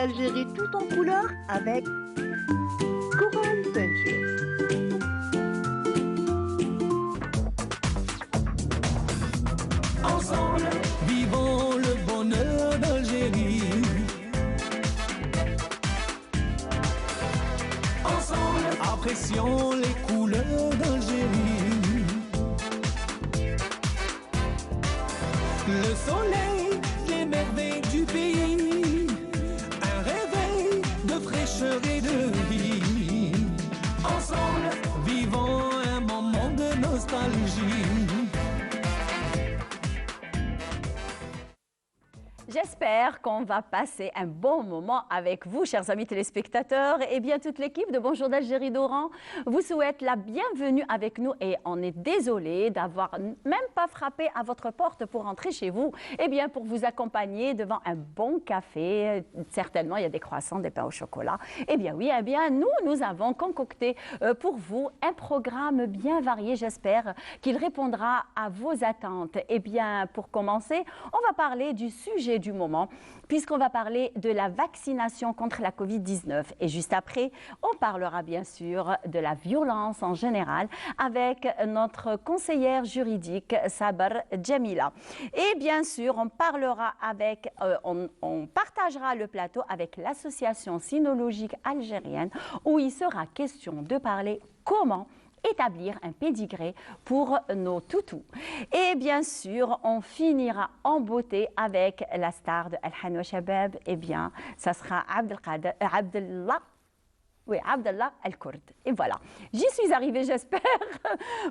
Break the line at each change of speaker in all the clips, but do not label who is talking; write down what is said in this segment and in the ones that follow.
d'Algérie tout en couleur avec Coral Peinture.
Ensemble, vivons le bonheur d'Algérie. Ensemble, apprécions les couleurs d'Algérie. Le soleil, les merveilles du pays, un réveil de fraîcheur et de vie. Ensemble, vivons un moment de nostalgie.
J'espère qu'on va passer un bon moment avec vous, chers amis téléspectateurs. Et bien, toute l'équipe de Bonjour d'Algérie d'Oran vous souhaite la bienvenue avec nous. Et on est désolé d'avoir même pas frappé à votre porte pour entrer chez vous. Eh bien, pour vous accompagner devant un bon café, certainement, il y a des croissants, des pains au chocolat. Eh bien, oui, eh bien, nous avons concocté pour vous un programme bien varié. J'espère qu'il répondra à vos attentes. Eh bien, pour commencer, on va parler du sujet du moment, puisqu'on va parler de la vaccination contre la Covid-19. Et juste après, on parlera bien sûr de la violence en général avec notre conseillère juridique Sabar Djamila. Et bien sûr, on parlera avec, on partagera le plateau avec l'association cynologique algérienne où il sera question de parler comment établir un pédigré pour nos toutous. Et bien sûr, on finira en beauté avec la star de Al-Hanwa Shabab. Eh bien, ça sera Abdellah Al-Kourd. Et voilà, j'y suis arrivée, j'espère.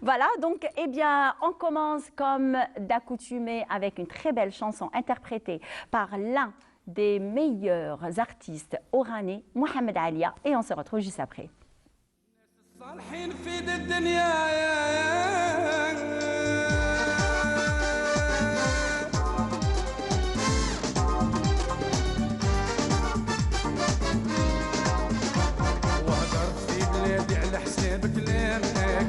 Voilà, donc, eh bien, on commence comme d'accoutumé avec une très belle chanson interprétée par l'un des meilleurs artistes oranais, Mohamed Alia, et on se retrouve juste après.
صالحين في الدنيا وهدرت في بلادي على حساب كلامك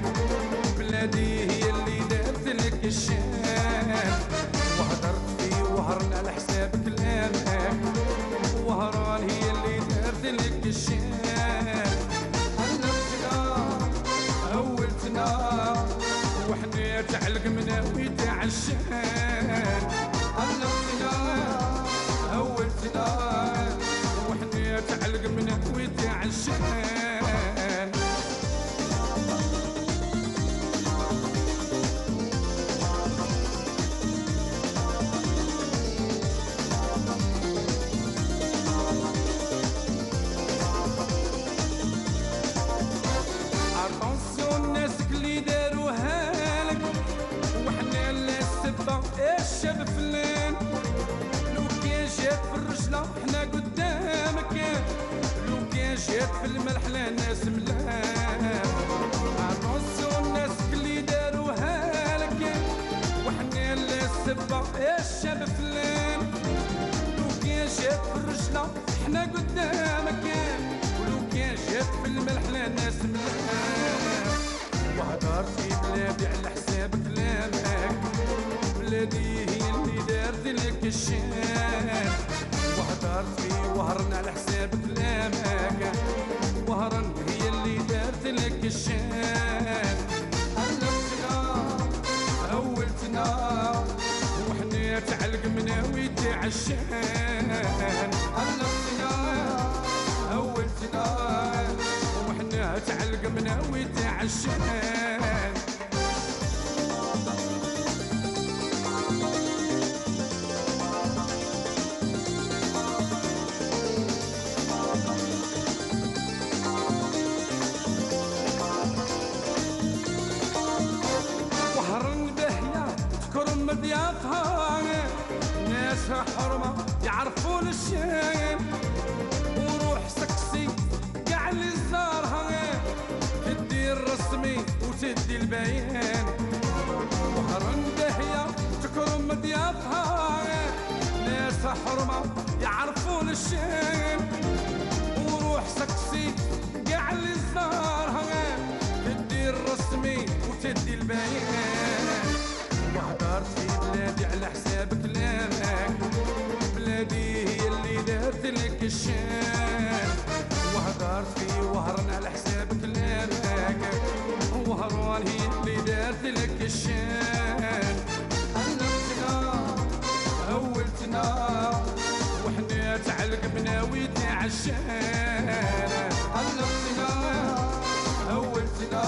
بلادي هي اللي دارت لك الشام وهدرت في وهرنا على حساب كلامك وهران هي اللي دارت لك الشام وحنا تعلق مناوي تاع الشام علقتنا اولتنا وحنا تعلق مناوي تاع الشام الشاب فلان لو كان جات في الرجلة حنا قدامك لو كان جات في الملحلة ناس ملام عطوسو الناس اللي داروها لك وحنا لا السبة الشاب فلان لو كان جات في الرجلة حنا قدامك ولو كان جات في الملحلة ناس ملام وهدرت في بلادي على حساب كلامك بلادي هي اللي دارت لك الشام وهدرت في وهرنا على حساب كلامك وهرن هي اللي دارت لك الشام علقتنا اولتنا وحنا تعلق مناوي تاع الشام علقتنا اولتنا وحنا تعلق مناوي تاع الشام ضيافها ناسها حرمة يعرفون الشام وروح سكسي قاع اللي زارها تدي الرسمي وتدي البيان وهرن دهية تكرم ضيافها ناسها حرمة يعرفون الشام وروح سكسي قاع اللي زارها تدي الرسمي وتدي البيان وهدرت في بلادي على حساب كلامك بلادي هي اللي دارت لك لك الشان وهدرت فيه وهرنا على حسابك لانك وهروان هي اللي دارت لك الشان علمتنا اولتنا وحنا تعلقنا ويدنا عالشان علمتنا اولتنا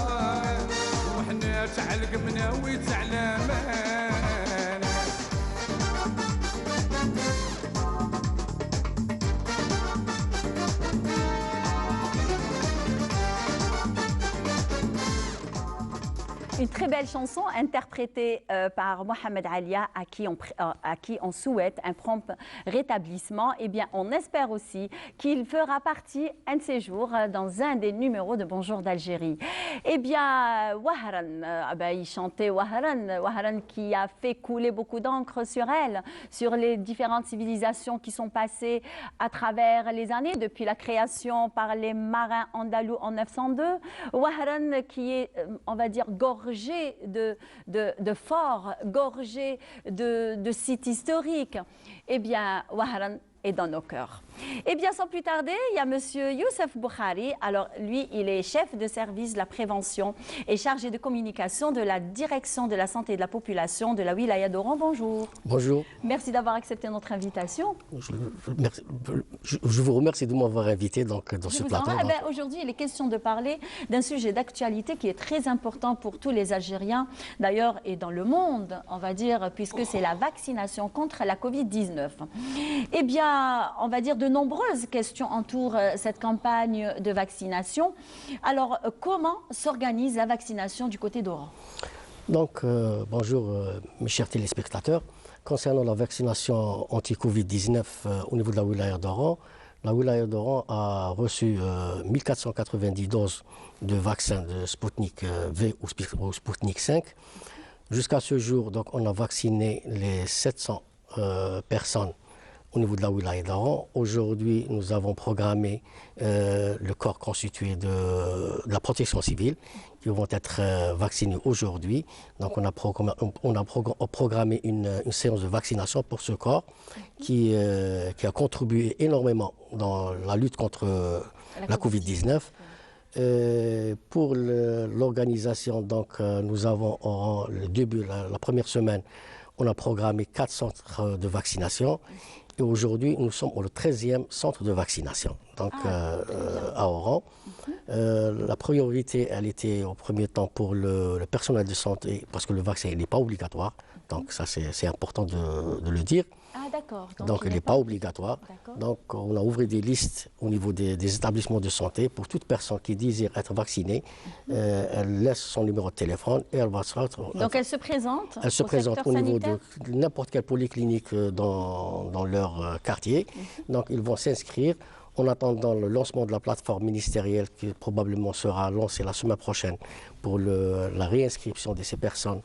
وحنا تعلقنا ويتعلمان
Une très belle chanson interprétée par Mohamed Alia à qui on souhaite un prompt rétablissement. Eh bien, on espère aussi qu'il fera partie un de ces jours dans un des numéros de Bonjour d'Algérie. Eh bien, Wahran, il chantait Wahran qui a fait couler beaucoup d'encre sur elle, sur les différentes civilisations qui sont passées à travers les années depuis la création par les marins andalous en 902. Wahran qui est, on va dire, gorgé de forts, gorgé de sites historiques. Eh bien, Wahran est dans nos cœurs. Eh bien, sans plus tarder, il y a monsieur Youssef Boukhari. Alors, lui, il est chef de service de la prévention et chargé de communication de la direction de la santé et de la population de la wilaya d'Oran. Bonjour.
Bonjour.
Merci d'avoir accepté notre invitation.
Je vous remercie de m'avoir invité dans ce plateau.
Aujourd'hui, il est question de parler d'un sujet d'actualité qui est très important pour tous les Algériens, d'ailleurs, et dans le monde, on va dire, puisque c'est la vaccination contre la Covid-19. Eh bien, on va dire de nombreuses questions entourent cette campagne de vaccination. Alors, comment s'organise la vaccination du côté d'Oran?
Donc, bonjour mes chers téléspectateurs. Concernant la vaccination anti-Covid-19 au niveau de la wilaya d'Oran a reçu 1490 doses de vaccins de Sputnik V ou Sputnik 5. Jusqu'à ce jour, donc, on a vacciné les 700 personnes au niveau de la wilaya d'Oran. Aujourd'hui, nous avons programmé le corps constitué de la protection civile qui vont être vaccinés aujourd'hui. Donc on a programmé une séance de vaccination pour ce corps qui a contribué énormément dans la lutte contre la Covid-19. Pour l'organisation, donc nous avons le début, la première semaine, on a programmé 4 centres de vaccination. Et aujourd'hui, nous sommes au 13e centre de vaccination, donc à Oran. La priorité, elle était au premier temps pour le personnel de santé, parce que le vaccin n'est pas obligatoire. Donc ça, c'est important de le dire.
Ah, d'accord.
Donc il n'est pas obligatoire. Donc on a ouvert des listes au niveau des établissements de santé pour toute personne qui désire être vaccinée. Elle laisse son numéro de téléphone et elle va se rendre.
Donc elle se présente.
Elle se présente au niveau de n'importe quelle polyclinique dans leur quartier. Donc ils vont s'inscrire. En attendant le lancement de la plateforme ministérielle qui probablement sera lancée la semaine prochaine pour la réinscription de ces personnes,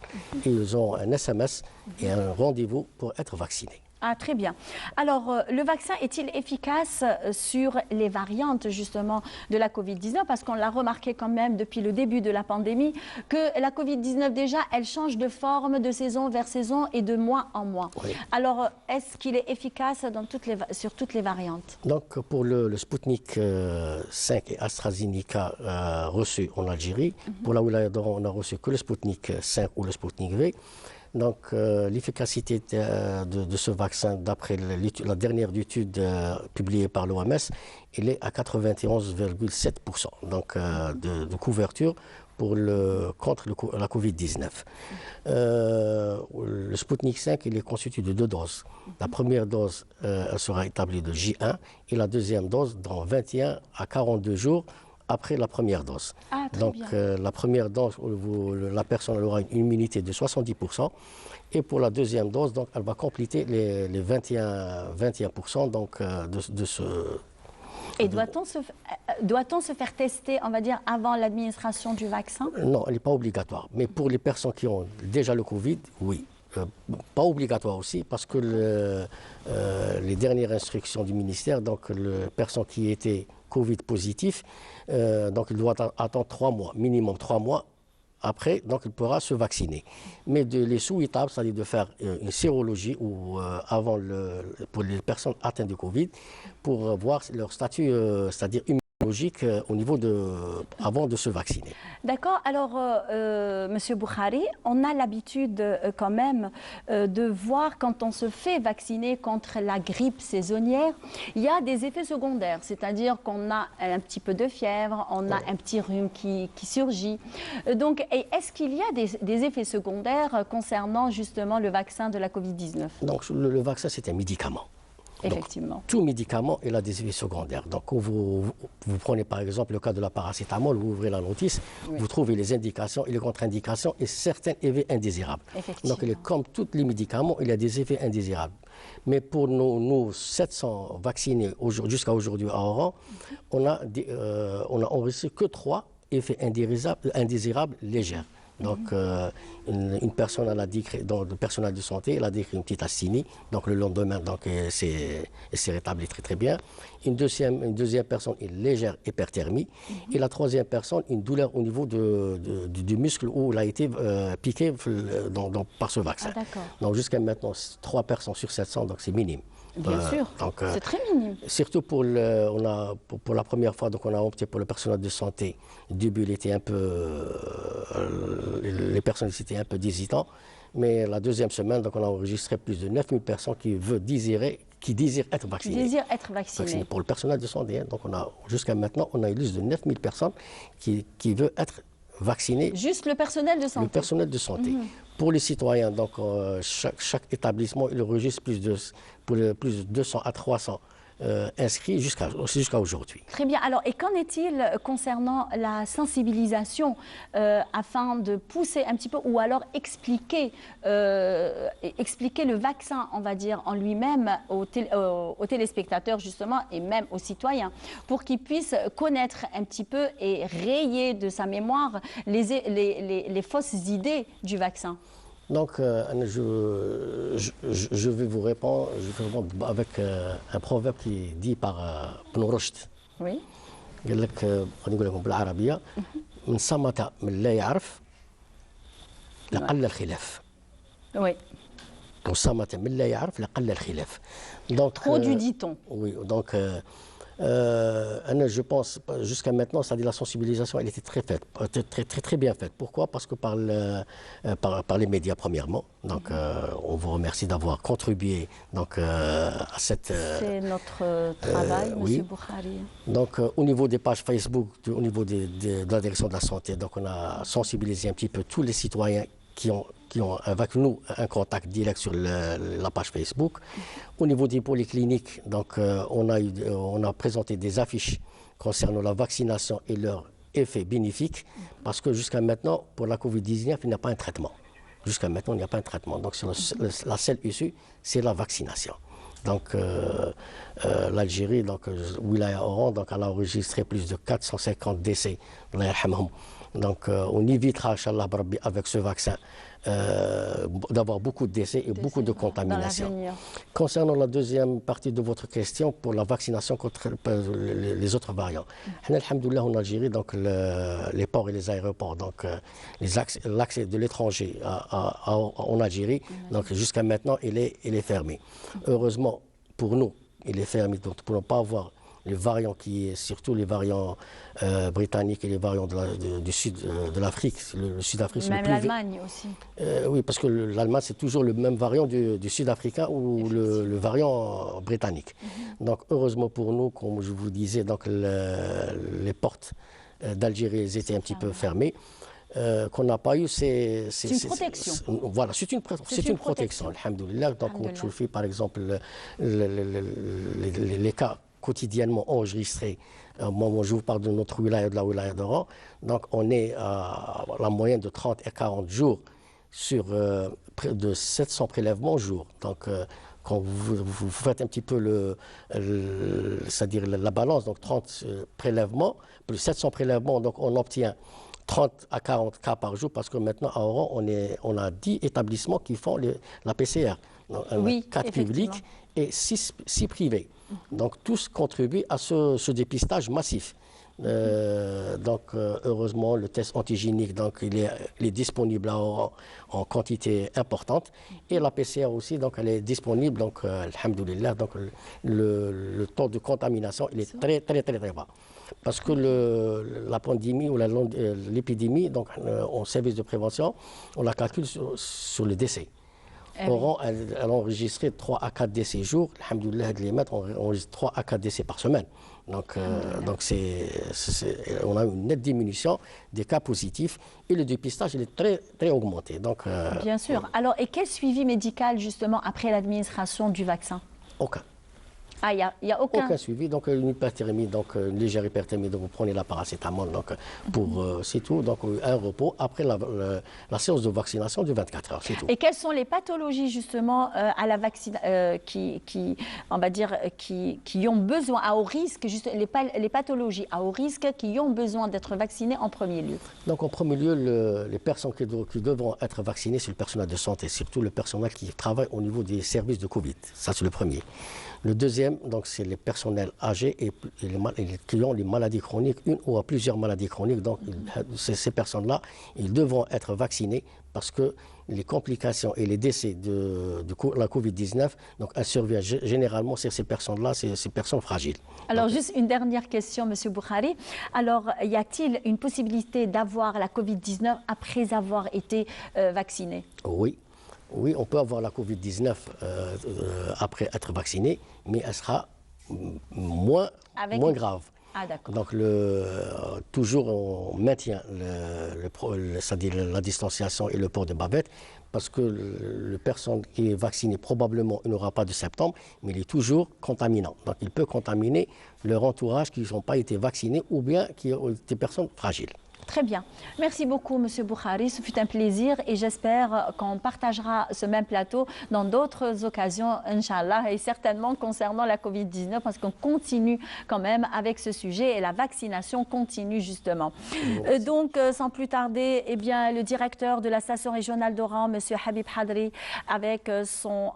ils ont un SMS et un rendez-vous pour être vaccinés.
Ah, très bien. Alors, le vaccin est-il efficace sur les variantes, justement, de la Covid-19? Parce qu'on l'a remarqué quand même depuis le début de la pandémie, que la Covid-19, déjà, elle change de forme de saison vers saison et de mois en mois. Oui. Alors, est-ce qu'il est efficace sur toutes les variantes? Donc,
pour le Sputnik 5 et AstraZeneca reçus en Algérie, pour la wilaya d'Oran, on n'a reçu que le Sputnik 5 ou le Sputnik V. Donc l'efficacité de ce vaccin, d'après la dernière étude publiée par l'OMS, il est à 91,7% donc, de couverture contre la Covid-19. Le Sputnik 5, il est constitué de 2 doses. La première dose, elle sera établie de J1 et la deuxième dose dans 21 à 42 jours après la première dose.
Ah,
donc la première dose, la personne aura une immunité de 70%. Et pour la deuxième dose, donc, elle va compléter les 21% donc, de ce...
Et doit-on se faire tester, on va dire, avant l'administration du vaccin?
Non, elle n'est pas obligatoire. Mais pour les personnes qui ont déjà le Covid, oui. Pas obligatoire aussi, parce que les dernières instructions du ministère, donc les personnes qui étaient Covid positif, donc il doit attendre 3 mois, minimum 3 mois après, donc il pourra se vacciner. Mais les souhaitables, c'est-à-dire de faire une sérologie ou, pour les personnes atteintes de Covid, pour voir leur statut, c'est-à-dire immunologique au niveau avant de se vacciner.
D'accord. Alors, Monsieur Boukhari, on a l'habitude quand même de voir quand on se fait vacciner contre la grippe saisonnière, il y a des effets secondaires, c'est-à-dire qu'on a un petit peu de fièvre, on a un petit rhume qui surgit. Donc, est-ce qu'il y a des effets secondaires concernant justement le vaccin de la Covid-19?
Donc, le vaccin, c'est un médicament.
Effectivement.
Donc, tout médicament, il a des effets secondaires. Donc, quand vous prenez par exemple le cas de la paracétamol, vous ouvrez la notice, oui, vous trouvez les indications et les contre-indications et certains effets indésirables. Donc, comme tous les médicaments, il y a des effets indésirables. Mais pour nous 700 vaccinés jusqu'à aujourd'hui à Oran, on a enregistré que 3 effets indésirables légers. Donc, une personne, elle a décrit, dans le personnel de santé, elle a décrit une petite asthénie. Donc, le lendemain, donc, elle s'est rétablie très, très bien. Une deuxième personne, une légère hyperthermie. Et la troisième personne, une douleur au niveau du muscle où elle a été piquée par ce vaccin.
Ah,
donc, jusqu'à maintenant, 3 personnes sur 700, donc c'est minime.
Bien sûr, c'est très minime.
Surtout pour la première fois, donc on a opté pour le personnel de santé. Au début, il était un peu, les personnes étaient un peu hésitants, mais la deuxième semaine, donc on a enregistré plus de 9000 personnes qui désirent être vaccinées.
Qui désirent être vaccinées.
Pour le personnel de santé, hein. Donc jusqu'à maintenant, on a eu plus de 9000 personnes qui veulent être vaccinées.
Juste le personnel de santé.
Le personnel de santé. Pour les citoyens, donc chaque établissement, il enregistre plus de 200 à 300 inscrits jusqu'à aujourd'hui.
Très bien. Alors, et qu'en est-il concernant la sensibilisation afin de pousser un petit peu ou alors expliquer le vaccin, on va dire, en lui-même aux téléspectateurs justement et même aux citoyens pour qu'ils puissent connaître un petit peu et rayer de sa mémoire les fausses idées du vaccin?
Donc, je vais vous répondre avec un proverbe qui est dit par Ibn Rushd.
Oui.
قال لك نقول لكم بالعربية من صمت من لا يعرف لقل الخلاف.
Oui.
من صمت من لا يعرف لقل الخلاف. Donc,
trop du dit-on.
Oui, donc je pense jusqu'à maintenant, c'est-à-dire la sensibilisation, elle était très bien faite. Pourquoi? Parce que par les médias premièrement. Donc, on vous remercie d'avoir contribué donc à cette.
C'est notre travail, Monsieur Boukhari.
Donc, au niveau des pages Facebook, au niveau de la direction de la santé, donc on a sensibilisé un petit peu tous les citoyens qui ont avec nous un contact direct sur la page Facebook. Au niveau des polycliniques, donc, on a présenté des affiches concernant la vaccination et leurs effets bénéfiques, parce que jusqu'à maintenant, pour la Covid-19, il n'y a pas un traitement. Jusqu'à maintenant, il n'y a pas un traitement. Donc, la seule issue, c'est la vaccination. Donc, l'Algérie, donc, Wilaya Oran, donc, elle a enregistré plus de 450 décès. Donc, on évitera, Inch'Allah, avec ce vaccin, d'avoir beaucoup de décès et beaucoup de contamination. Concernant la deuxième partie de votre question, pour la vaccination contre les autres variants, alhamdoulilah, en Algérie, donc, les ports et les aéroports, donc, l'accès de l'étranger en Algérie, donc, jusqu'à maintenant, il est fermé. Heureusement, pour nous, il est fermé, donc, pour ne pas avoir les variants surtout les variants britanniques et les variants du sud de l'Afrique. Le Sud-Afrique,
même l'Allemagne aussi.
Oui, parce que l'Allemagne, c'est toujours le même variant du Sud-Africain ou le variant britannique. Donc, heureusement pour nous, comme je vous disais, donc, les portes d'Algérie étaient un petit peu fermées. Qu'on n'a pas eu, c'est
une protection.
Voilà, c'est une protection, alhamdoulilah. Donc, on fait par exemple les cas quotidiennement enregistrés. Moi, je vous parle de notre wilaya, de la wilaya d'Oran. Donc, on est à la moyenne de 30 et 40 jours sur près de 700 prélèvements au jour. Donc, quand vous faites un petit peu c'est-à-dire la balance, donc 30 prélèvements, plus 700 prélèvements, donc on obtient 30 à 40 cas par jour, parce que maintenant, à Oran, on a 10 établissements qui font la PCR. Donc,
oui,
4 publics et 6 privés. Donc, tous contribuent à ce dépistage massif. Heureusement, le test antigénique, donc, il est disponible à Oran en quantité importante. Et la PCR aussi, donc, elle est disponible. Donc, alhamdoulilah, donc, le taux de contamination, il est très, très, très, très bas. Parce que la pandémie ou l'épidémie, donc, en service de prévention, on la calcule sur le décès. Oran, elle a enregistré 3 à 4 décès jour. Alhamdoulilah, on enregistre 3 à 4 décès par semaine. Donc on a une nette diminution des cas positifs et le dépistage il est très, très augmenté. Donc,
bien sûr. Alors, et quel suivi médical justement après l'administration du vaccin?
Aucun.
Ah, il n'y a aucun
suivi. Donc, une hyperthermie, donc une légère hyperthermie, donc vous prenez la paracétamol, donc c'est tout. Donc, un repos après la séance de vaccination de 24 heures, c'est tout.
Et quelles sont les pathologies justement à la on va dire, qui ont besoin, à haut risque, juste les pathologies à haut risque qui ont besoin d'être vaccinées en premier lieu? Donc,
en premier lieu, les personnes qui devront être vaccinées, c'est le personnel de santé, surtout le personnel qui travaille au niveau des services de Covid. Ça, c'est le premier. Le deuxième, donc, c'est les personnels âgés et qui ont les maladies chroniques, une ou plusieurs maladies chroniques. Donc, ces personnes-là, ils devront être vaccinés parce que les complications et les décès de la Covid-19, donc, elles surviennent généralement sur ces personnes-là, ces personnes fragiles.
Alors, donc, juste une dernière question, M. Boukhari. Alors, y a-t-il une possibilité d'avoir la Covid-19 après avoir été vacciné?
Oui. Oui, on peut avoir la Covid-19 après être vacciné, mais elle sera moins grave.
Ah, d'accord.
Donc, toujours on maintient c'est-à-dire la distanciation et le port de bavette, parce que la personne qui est vaccinée, probablement, il n'aura pas de symptômes, mais il est toujours contaminant. Donc, il peut contaminer leur entourage qui n'ont pas été vaccinés ou bien qui ont des personnes fragiles.
Très bien. Merci beaucoup, M. Boukhari. Ce fut un plaisir et j'espère qu'on partagera ce même plateau dans d'autres occasions, Inch'Allah, et certainement concernant la Covid-19, parce qu'on continue quand même avec ce sujet et la vaccination continue justement. Donc, sans plus tarder, eh bien, le directeur de la station régionale d'Oran, M. Habib Hadri, avec son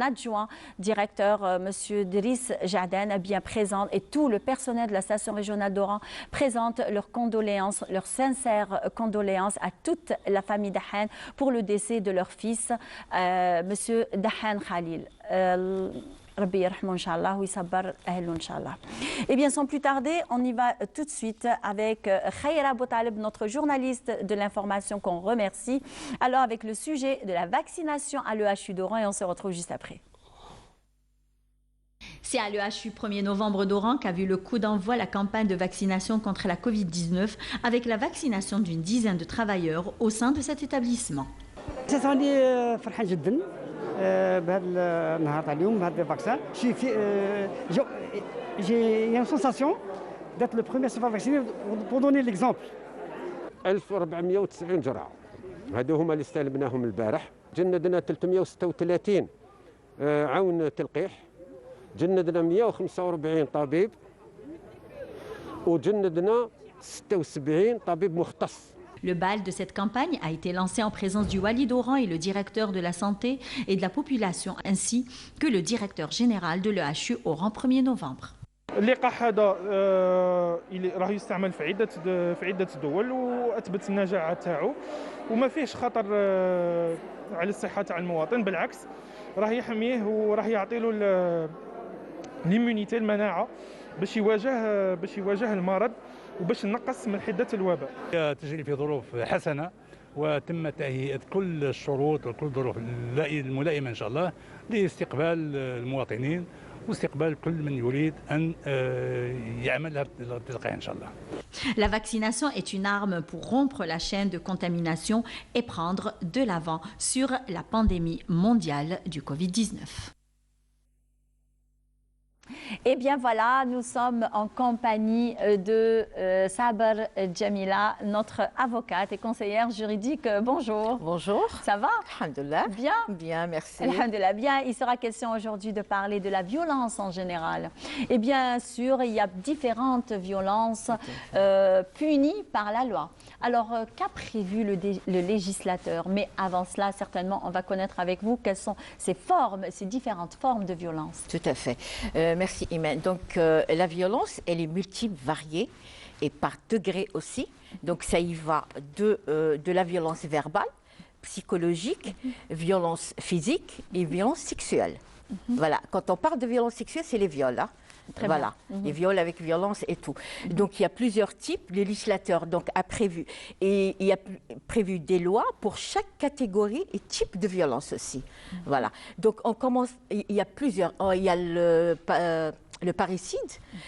adjoint directeur, M. Driss Jaden, bien présent, et tout le personnel de la station régionale d'Oran présente leurs condoléances, leurs sincères condoléances à toute la famille Dahan pour le décès de leur fils, Monsieur Dahan Khalil. Rabbi yarhamou Inch'Allah, oui sabar ahlou Inch'Allah. Eh bien, sans plus tarder, on y va tout de suite avec Khaira Boutaleb, notre journaliste de l'information qu'on remercie. Alors, avec le sujet de la vaccination à l'EHU d'Oran, et on se retrouve juste après. C'est à l'EHU 1er novembre d'Oran qu'a vu le coup d'envoi la campagne de vaccination contre la Covid-19 avec la vaccination d'une dizaine de travailleurs au sein de cet établissement.
J'ai une sensation d'être le premier à se faire vacciner pour donner l'exemple.
1490 جرعة هذو هما اللي استلمناهم البارح. جندنا 336 عون تلقيح. جندنا 145 طبيب وجندنا 76 طبيب مختص.
Le bal de cette campagne a été lancé en présence du Wali d'Oran et le directeur de la santé et de la population, ainsi que le directeur général de l'EHU Oran 1er novembre.
اللقاح هذا راه يستعمل في عده دول واثبت النجاعه تاعو وما فيهش خطر على الصحه تاع المواطن، بالعكس راه يحميه وراه يعطي له ليمونيتي المناعه باش يواجه المرض وباش نقص من حده الوباء.
تجري في ظروف حسنه وتم تهيئه كل الشروط وكل الظروف الملائمه ان شاء الله لاستقبال المواطنين واستقبال كل من يريد أن يعمل التلقيح إن شاء الله.
La vaccination est une arme pour rompre la chaîne de contamination et prendre de l'avant sur la pandémie mondiale du Covid-19. Eh bien voilà, nous sommes en compagnie de Saber Jamila, notre avocate et conseillère juridique. Bonjour.
Bonjour.
Ça va?
Alhamdulillah.
Bien?
Bien, merci.
Alhamdulillah. Bien, il sera question aujourd'hui de parler de la violence en général. Et bien sûr, il y a différentes violences punies par la loi. Alors, qu'a prévu le législateur? Mais avant cela, certainement, on va connaître avec vous quelles sont ces différentes formes de violence.
Tout à fait. Merci. aussi, Imen. Donc, la violence, elle est multiple, variée, et par degré aussi. Donc, ça y va de la violence verbale, psychologique, violence physique et violence sexuelle. Voilà, quand on parle de violence sexuelle, c'est les viols. Hein. Voilà, les viols avec violence et tout. Donc, il y a plusieurs types. Le législateur donc, a prévu, et il a prévu des lois pour chaque catégorie et type de violence aussi. Voilà. Donc, on commence, il y a plusieurs. Il y a le parricide,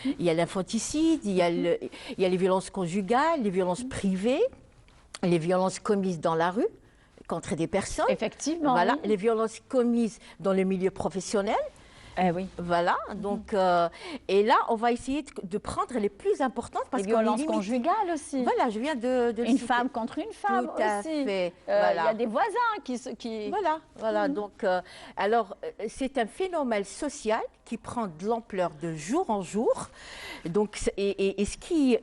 il y a l'infanticide, il y a les violences conjugales, les violences privées, les violences commises dans la rue contre des personnes.
Effectivement.
Voilà,
oui.
les violences commises dans le milieu professionnel.
Oui.
Voilà, donc, et là, on va essayer de prendre les plus importantes parce
Les
qu'on
violences
est limité.
conjugales aussi.
Voilà, je viens de le
Une
citer.
femme contre une femme
Tout à
aussi.
fait,
Il
voilà.
y a des voisins qui...
Voilà, donc, alors, c'est un phénomène social qui prend de l'ampleur de jour en jour. Donc, il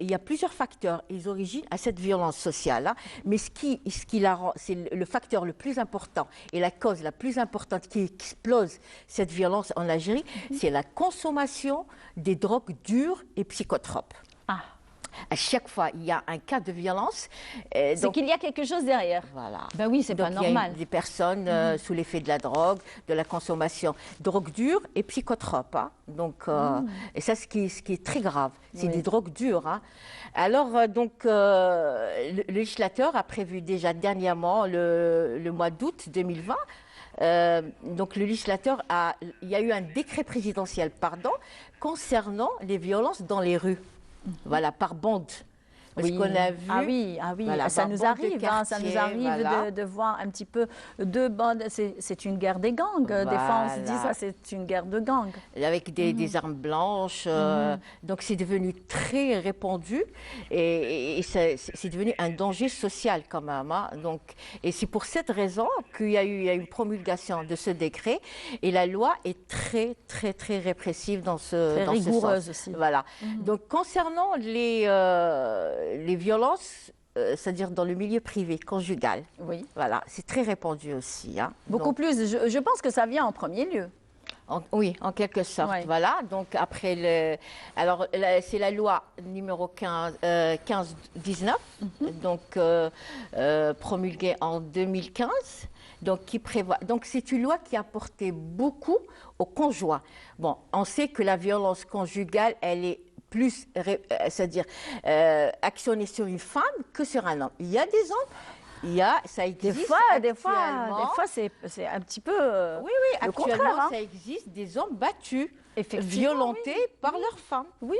y a plusieurs facteurs, les origines à cette violence sociale. Hein. Mais ce qui la rend, c'est le facteur le plus important et la cause la plus importante qui explose cette violence en Algérie, c'est la consommation des drogues dures et psychotropes.
Ah.
À chaque fois, il y a un cas de violence.
C'est qu'il y a quelque chose derrière.
Voilà.
Ben oui, c'est pas
Donc, il y a
normal.
des personnes sous l'effet de la drogue, de la consommation, drogue dure et psychotropes. Hein. Donc, et ça, ce qui est très grave, c'est des drogues dures. Hein. Alors, le législateur a prévu déjà dernièrement, le mois d'août 2020, donc le législateur il y a eu un décret présidentiel, concernant les violences dans les rues. Voilà, par bande. Parce qu'on a vu.
Ah oui,
voilà,
ça
par
nous
bande de
arrive, ça nous
quartier,
arrive
voilà.
de voir un petit peu deux bandes. C'est une guerre des gangs. Des fois, on se dit ça, c'est une guerre de gangs.
Avec des armes blanches. Donc, c'est devenu très répandu et c'est devenu un danger social quand même. Hein. Donc, et c'est pour cette raison qu'il y a eu une promulgation de ce décret et la loi est très, très, très répressive dans ce
rigoureuse
sens.
aussi.
Voilà. Donc, concernant les violences, c'est-à-dire dans le milieu privé, conjugal.
Oui.
Voilà, c'est très répandu aussi. Hein.
Beaucoup plus. Je pense que ça vient en premier lieu.
Oui, en quelque sorte.
Ouais.
Voilà. Donc après c'est la loi numéro 15-19, donc promulguée en 2015, donc qui prévoit. Donc c'est une loi qui a apporté beaucoup aux conjoints. Bon, on sait que la violence conjugale, elle est plus, c'est-à-dire actionnée sur une femme que sur un homme. Il y a des hommes, ça existe.
Des fois, c'est un petit peu.
Oui,
le
actuellement,
contraire, hein.
ça existe des hommes battus,
Effectivement,
violentés par leurs femmes.
Oui.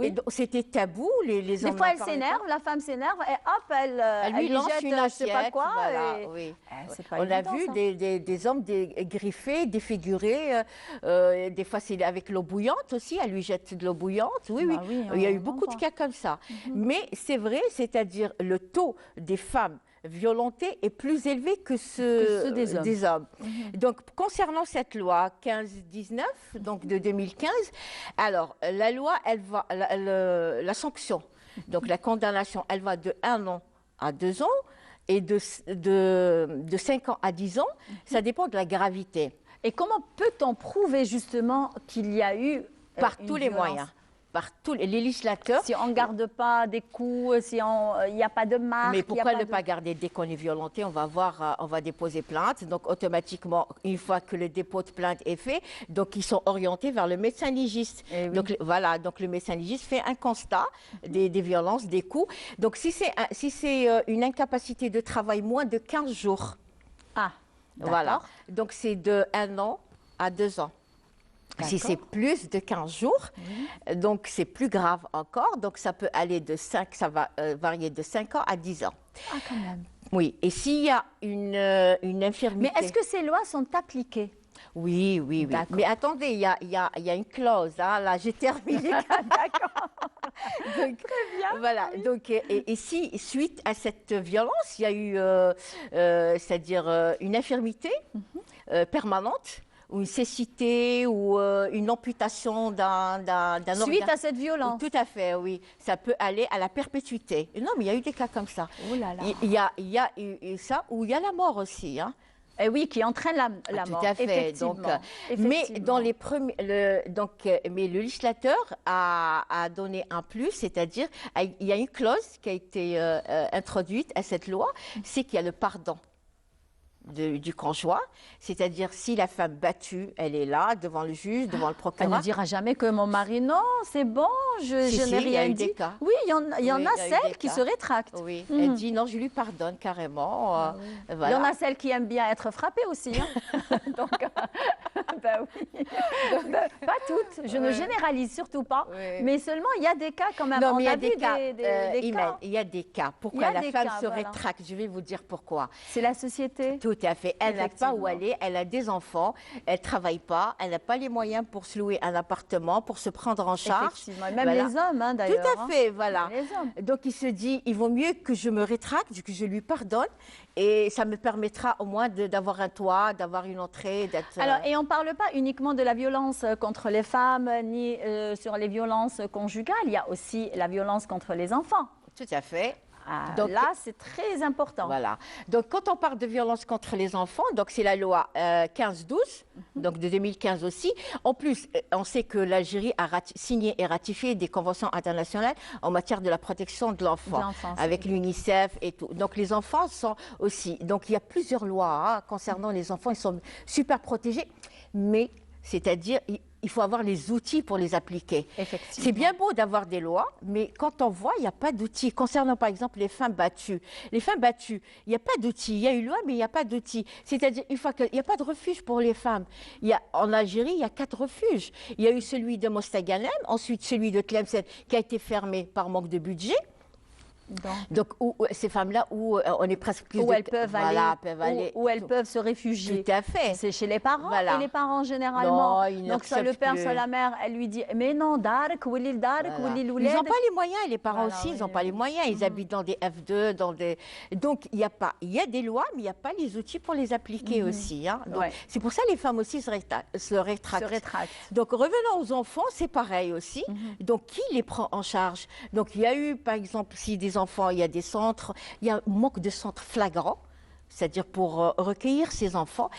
Et donc, c'était tabou, les hommes.
Des fois,
n'en
elle
parlaient
s'énerve,
pas.
la femme s'énerve et hop, elle
lui lance
jette
une
je sais pas
assiette,
quoi.
voilà,
et-
oui.
c'est pas
On a
évident,
vu
ça.
des hommes griffés, défigurés. Des fois, c'est avec l'eau bouillante aussi. Elle lui jette de l'eau bouillante. Oui.
Bah oui,
Il y a eu
on
beaucoup de
voit.
cas comme ça. Mais c'est vrai, c'est-à-dire le taux des femmes violentées est plus élevé que ceux
des hommes.
Donc, concernant cette loi 15-19, donc de 2015, alors, la loi, elle va, la sanction, donc la condamnation, elle va de 1 an à 2 ans et de 5 ans à 10 ans. Ça dépend de la gravité.
Et comment peut-on prouver justement qu'il y a eu
Par
une
tous les
violence?
moyens. Par tous les législateurs.
Si on ne garde pas des coups, si il n'y a pas de marque.
Mais
il y a
pourquoi ne
de-
pas garder dès qu'on est violenté? On va déposer plainte. Donc automatiquement, une fois que le dépôt de plainte est fait, donc ils sont orientés vers le médecin légiste.
Eh oui.
Donc voilà, donc le médecin légiste fait un constat des violences, des coups. Donc si c'est une incapacité de travail moins de 15 jours,
Ah,
voilà. Donc c'est de 1 an à 2 ans. Si c'est plus de 15 jours, donc c'est plus grave encore. Donc ça peut aller ça va varier de 5 ans à 10 ans.
Ah, quand même.
Oui, et s'il y a une infirmité...
Mais est-ce que ces lois sont appliquées?
Oui.
D'accord.
Mais attendez, il y a une clause. Hein, là, j'ai terminé.
D'accord.
Donc, très bien. Voilà. Donc, et si, suite à cette violence, il y a eu, c'est-à-dire une infirmité permanente, ou une cécité, ou une amputation d'un organe.
Suite à cette violence.
Tout à fait, oui. Ça peut aller à la perpétuité. Non, mais il y a eu des cas comme ça.
Oh là là.
Il y a eu ça, où il y a la mort aussi. Hein.
Et oui, qui entraîne la mort.
Tout à fait.
Effectivement.
Donc, mais dans les premiers, mais le législateur a donné un plus, c'est-à-dire il y a une clause qui a été introduite à cette loi, c'est qu'il y a le pardon du conjoint, c'est-à-dire si la femme battue, elle est là devant le juge, devant le
Elle
procureur.
ne dira jamais que mon mari, non, c'est bon, je n'ai
il y a
rien
eu
dit.
des cas.
Oui, il y en a
Oui, il y a eu
celles
des
qui
cas.
se rétractent.
Oui,
Mhm.
elle dit non, je lui pardonne carrément. Voilà.
Il y en a celles qui aiment bien être frappées aussi. Hein. Donc, ben oui. Ben, pas toutes, je ne généralise surtout pas,
Oui.
mais seulement il y a des cas quand même.
Non,
On
mais il y a
vu
des cas.
des
Imen,
cas.
il y a des cas.
Il
Pourquoi
y a
la
des
femme
cas,
se
voilà.
rétracte? Je vais vous dire pourquoi.
C'est la société.
Tout à fait. Elle n'a pas où
Effectivement.
aller, elle a des enfants, elle ne travaille pas, elle n'a pas les moyens pour se louer un appartement, pour se prendre en charge.
Effectivement. Et même
Voilà.
les hommes, hein, d'ailleurs.
Tout à fait, voilà.
Les hommes.
Donc il se dit, il vaut mieux que je me rétracte, que je lui pardonne, et ça me permettra au moins d'avoir un toit, d'avoir une entrée, d'être...
Alors, et on ne parle pas uniquement de la violence contre les femmes, ni sur les violences conjugales, il y a aussi la violence contre les enfants.
Tout à fait.
Ah,
Donc,
là, c'est très important.
Voilà. Donc, quand on parle de violence contre les enfants, donc c'est la loi 15-12, donc de 2015 aussi. En plus, on sait que l'Algérie a signé et ratifié des conventions internationales en matière de la protection de l'enfant, avec l'UNICEF et tout. Donc, les enfants sont aussi. Donc, il y a plusieurs lois concernant les enfants. Ils sont super protégés, mais c'est-à-dire il faut avoir les outils pour les appliquer. C'est bien beau d'avoir des lois, mais quand on voit, il n'y a pas d'outils. Concernant par exemple les femmes battues, il n'y a pas d'outils. Il y a une loi, mais il n'y a pas d'outils. C'est-à-dire, il n'y a pas de refuge pour les femmes. En Algérie, il y a 4 refuges. Il y a eu celui de Mostaganem, ensuite celui de Tlemcen qui a été fermé par manque de budget. Donc, ces femmes-là, où on est presque plus
où elles peuvent
aller,
où elles peuvent se réfugier.
Tout à fait.
C'est chez les parents.
Voilà.
Et les parents, généralement,
non,
donc soit le père, soit la mère, elle lui dit « Mais non, Dark, Willy le Dark, Willy l'ouled. »
Ils n'ont pas les moyens, les parents aussi, ils n'ont pas les moyens. Ils habitent dans des F2, dans des... Donc, il y a des lois, mais il n'y a pas les outils pour les appliquer aussi. Hein. Donc, c'est pour ça que les femmes aussi se rétractent. Donc, revenons aux enfants, c'est pareil aussi. Donc, qui les prend en charge? Donc, il y a eu, par exemple, si des enfants, il y a des centres, il y a un manque de centres flagrants, c'est-à-dire pour recueillir ces enfants.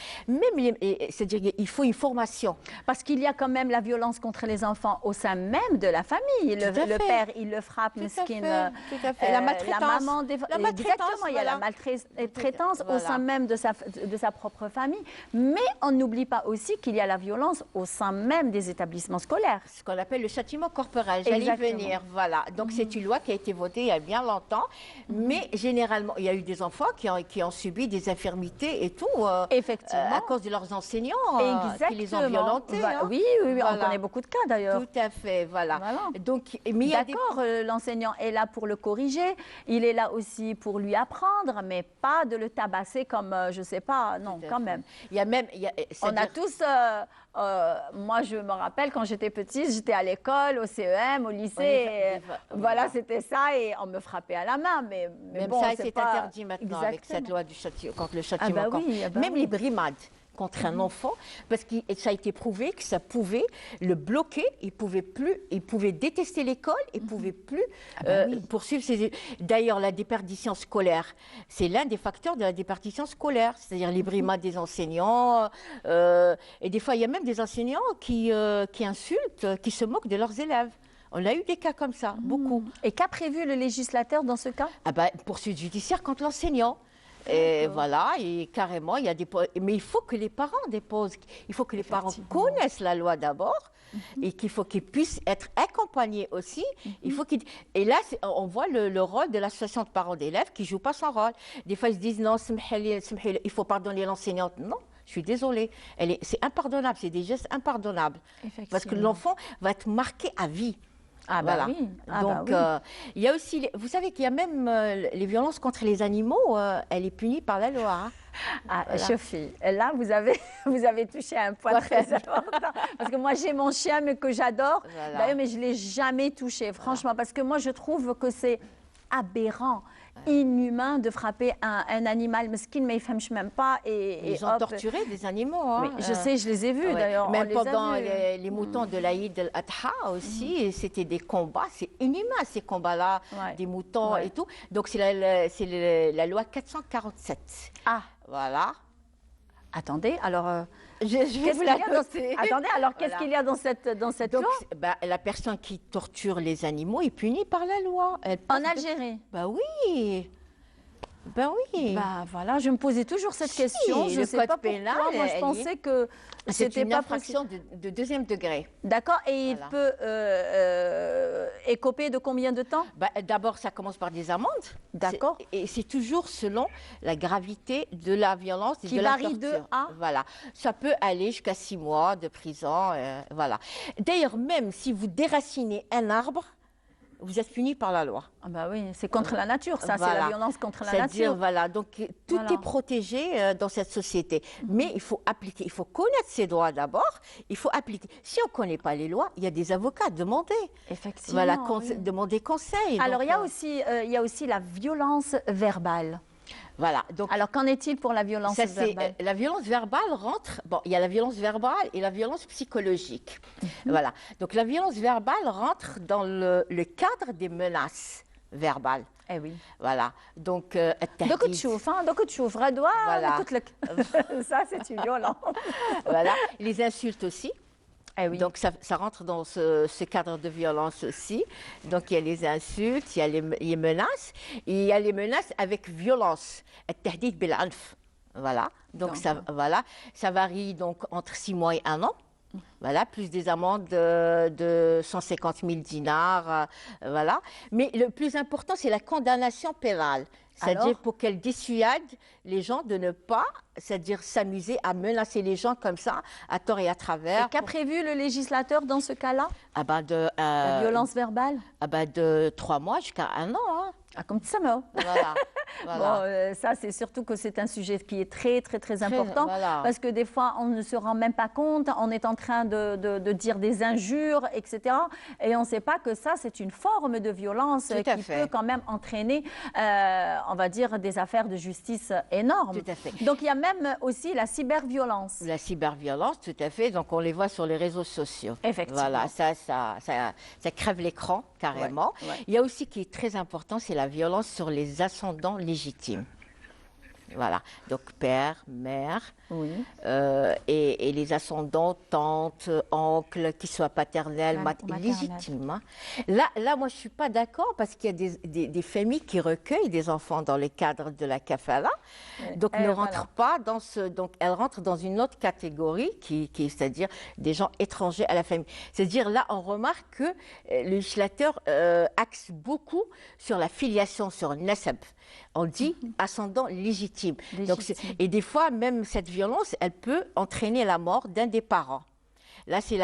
C'est-à-dire qu'il faut une formation.
Parce qu'il y a quand même la violence contre les enfants au sein même de la famille. Le père, il le frappe, mesquine.
Tout à fait. La maltraitance.
La maman, exactement, il y a la
voilà.
maltraitance au sein même de sa propre famille. Mais on n'oublie pas aussi qu'il y a la violence au sein même des établissements scolaires.
Ce qu'on appelle le châtiment corporel. J'allais y venir. Voilà. Donc, c'est une loi qui a été votée il y a bien longtemps. Mais généralement, il y a eu des enfants qui ont subi des infirmités et tout,
effectivement,
à cause de leurs enseignants qui les ont violentés.
Oui, on connaît beaucoup de cas d'ailleurs.
Tout à fait, voilà. Donc,
d'accord, l'enseignant est là pour le corriger, il est là aussi pour lui apprendre, mais pas de le tabasser comme, je sais pas, non, quand même. On a tous... moi, je me rappelle, quand j'étais petite, j'étais à l'école, au CEM, au lycée. Voilà, c'était ça, et on me frappait à la main. Mais
même
bon,
ça, c'est
pas...
interdit maintenant avec cette loi contre le châtiment.
Oui,
même les brimades contre un enfant, parce que ça a été prouvé que ça pouvait le bloquer, il pouvait détester l'école, il ne pouvait plus poursuivre ses... D'ailleurs, la déperdition scolaire, c'est l'un des facteurs de la déperdition scolaire, c'est-à-dire les brimades des enseignants, et des fois, il y a même des enseignants qui insultent, qui se moquent de leurs élèves. On a eu des cas comme ça, beaucoup.
Et qu'a prévu le législateur dans ce cas?
Poursuite judiciaire contre l'enseignant. Et voilà, et carrément, il y a des... Mais il faut que les parents déposent, il faut que les parents connaissent la loi d'abord, et qu'il faut qu'ils puissent être accompagnés aussi. Il faut qu'ils... Et là, on voit le rôle de l'association de parents d'élèves qui ne joue pas son rôle. Des fois, ils se disent, non, il faut pardonner l'enseignante. Non. Je suis désolée, c'est impardonnable, c'est des gestes impardonnables. Parce que l'enfant va être marqué à vie.
Voilà. Oui.
Donc, il y a aussi, vous savez qu'il y a même les violences contre les animaux, elle est punie par la loi.
Sophie, là, vous avez touché un point très important. Parce que moi, j'ai mon chien, mais que j'adore. D'ailleurs, mais je ne l'ai jamais touché, franchement. Parce que moi, je trouve que c'est aberrant, inhumain de frapper un animal mesquin, mais ils ne font même pas.
Ils ont torturé des animaux. Hein.
Oui, je sais, je les ai vus d'ailleurs.
Même pendant les moutons de l'Aïd al-Adha aussi, c'était des combats, c'est inhumain ces combats-là, des moutons et tout. Donc c'est la loi 447. Voilà.
Attendez, alors...
Je vais
qu'est-ce
vous
qu'il
la
y a dans...
noter.
Attendez, alors qu'est-ce
Voilà.
qu'il y a dans cette
Donc,
loi
la personne qui torture les animaux est punie par la loi. Elle
en
passe de-
Algérie?
Bah oui. Ben oui.
Bah voilà, je me posais toujours cette question. Je
le
ne sais
code
pas
pénal,
pourquoi. Moi, je
elle y
pensais que
c'est
c'était
une
pas
infraction de deuxième degré.
D'accord. Et il
Voilà.
peut écoper de combien de temps?
Bah, d'abord, ça commence par des amendes.
D'accord.
Et c'est toujours selon la gravité de la violence et
Qui
de la
varie de
torture.
à?
Voilà. Ça peut aller jusqu'à 6 mois de prison. Voilà. D'ailleurs, même si vous déracinez un arbre, vous êtes puni par la loi.
Ah bah oui, c'est contre la nature, ça, c'est
Voilà.
la violence contre la
C'est-à-dire,
nature.
voilà, donc tout
Voilà.
est protégé dans cette société. Mais il faut appliquer, il faut connaître ses droits d'abord, il faut appliquer. Si on ne connaît pas les lois, il y a des avocats, demandez.
Effectivement.
Voilà,
oui.
demandez conseil.
Alors,
Donc,
il y a aussi la violence verbale.
voilà, donc
Alors, qu'en est-il pour la violence
ça, c'est,
verbale?
la violence verbale rentre. Bon, il y a la violence verbale et la violence psychologique. Voilà. Donc la violence verbale rentre dans le cadre des menaces verbales.
Eh oui.
Voilà. Donc
دوك تشوف دوك تشوف غدوة
Voilà.
قلت لك ça c'est une violence.
voilà. Les insultes aussi.
Eh oui.
Donc ça rentre dans ce cadre de violence aussi. Donc il y a les insultes, il y a les menaces, et il y a les menaces avec violence. التهديد بالعنف. Voilà. Donc ça varie donc entre 6 mois et 1 an. Voilà, plus des amendes de 150 000 dinars, voilà. Mais le plus important, c'est la condamnation pénale. C'est-à-dire
Alors
pour qu'elle dissuade les gens de ne pas, c'est-à-dire s'amuser à menacer les gens comme ça, à tort et à travers.
Et qu'a prévu le législateur dans ce cas-là?
Ah ben
La violence verbale?
Ah ben de 3 mois jusqu'à 1 an. Hein.
Ah, comme ça, non?
Voilà.
Bon, ça, c'est surtout que c'est un sujet qui est très, très, très important.
Voilà.
Parce que des fois, on ne se rend même pas compte, on est en train de dire des injures, etc. Et on ne sait pas que ça, c'est une forme de violence
Tout à
qui
fait.
peut quand même entraîner, on va dire, des affaires de justice énormes.
Tout à fait.
Donc, il y a même aussi la cyberviolence.
La cyberviolence, tout à fait. Donc on les voit sur les réseaux sociaux.
Effectivement.
Voilà, ça crève l'écran carrément.
Ouais, ouais.
Il y a aussi qui est très important, c'est la violence sur les ascendants légitimes. Voilà, donc père, mère,
Oui.
et les ascendants, tantes, oncles, qui soient paternels,
Maternels.
légitimes. Hein. Là, moi, je ne suis pas d'accord parce qu'il y a des familles qui recueillent des enfants dans le cadre de la kafala, donc ne rentrent pas dans ce... Donc, elles rentrent dans une autre catégorie, qui est, c'est-à-dire des gens étrangers à la famille. C'est-à-dire, là, on remarque que le législateur axe beaucoup sur la filiation, sur le nasab. On dit ascendant légitime. Donc, et des fois, même cette violence, elle peut entraîner la mort d'un des parents. Là, c'est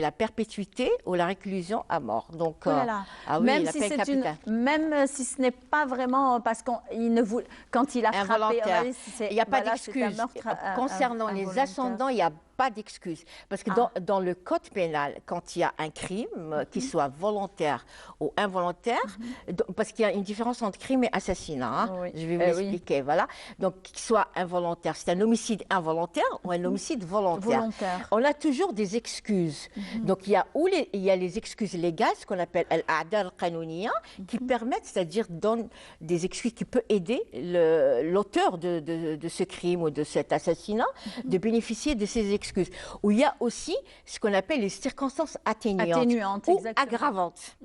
la perpétuité ou la réclusion à mort. Donc,
Oh là là.
ah oui,
même,
la
si
peine
c'est
capitale.
même si ce n'est pas vraiment parce quand il a frappé,
Involontaire.
c'est-
Il n'y a pas
voilà, c'est un
d'excuse.
meurtre,
Concernant les
involontaire.
ascendants, il n'y a pas d'excuse. Parce que dans le code pénal, quand il y a un crime, qu'il soit volontaire ou involontaire, parce qu'il y a une différence entre crime et assassinat, hein,
Oui.
je vais vous
Oui.
l'expliquer. Voilà. Donc, qu'il soit involontaire, c'est un homicide involontaire ou un homicide volontaire.
Volontaire.
On a toujours des excuses. Donc, il y a les excuses légales, ce qu'on appelle al-a'dal al-qanouniya, qui permettent, c'est-à-dire donnent des excuses qui peuvent aider l'auteur de ce crime ou de cet assassinat de bénéficier de ces excuses. Où il y a aussi ce qu'on appelle les circonstances atténuantes, ou
exactement.
aggravantes.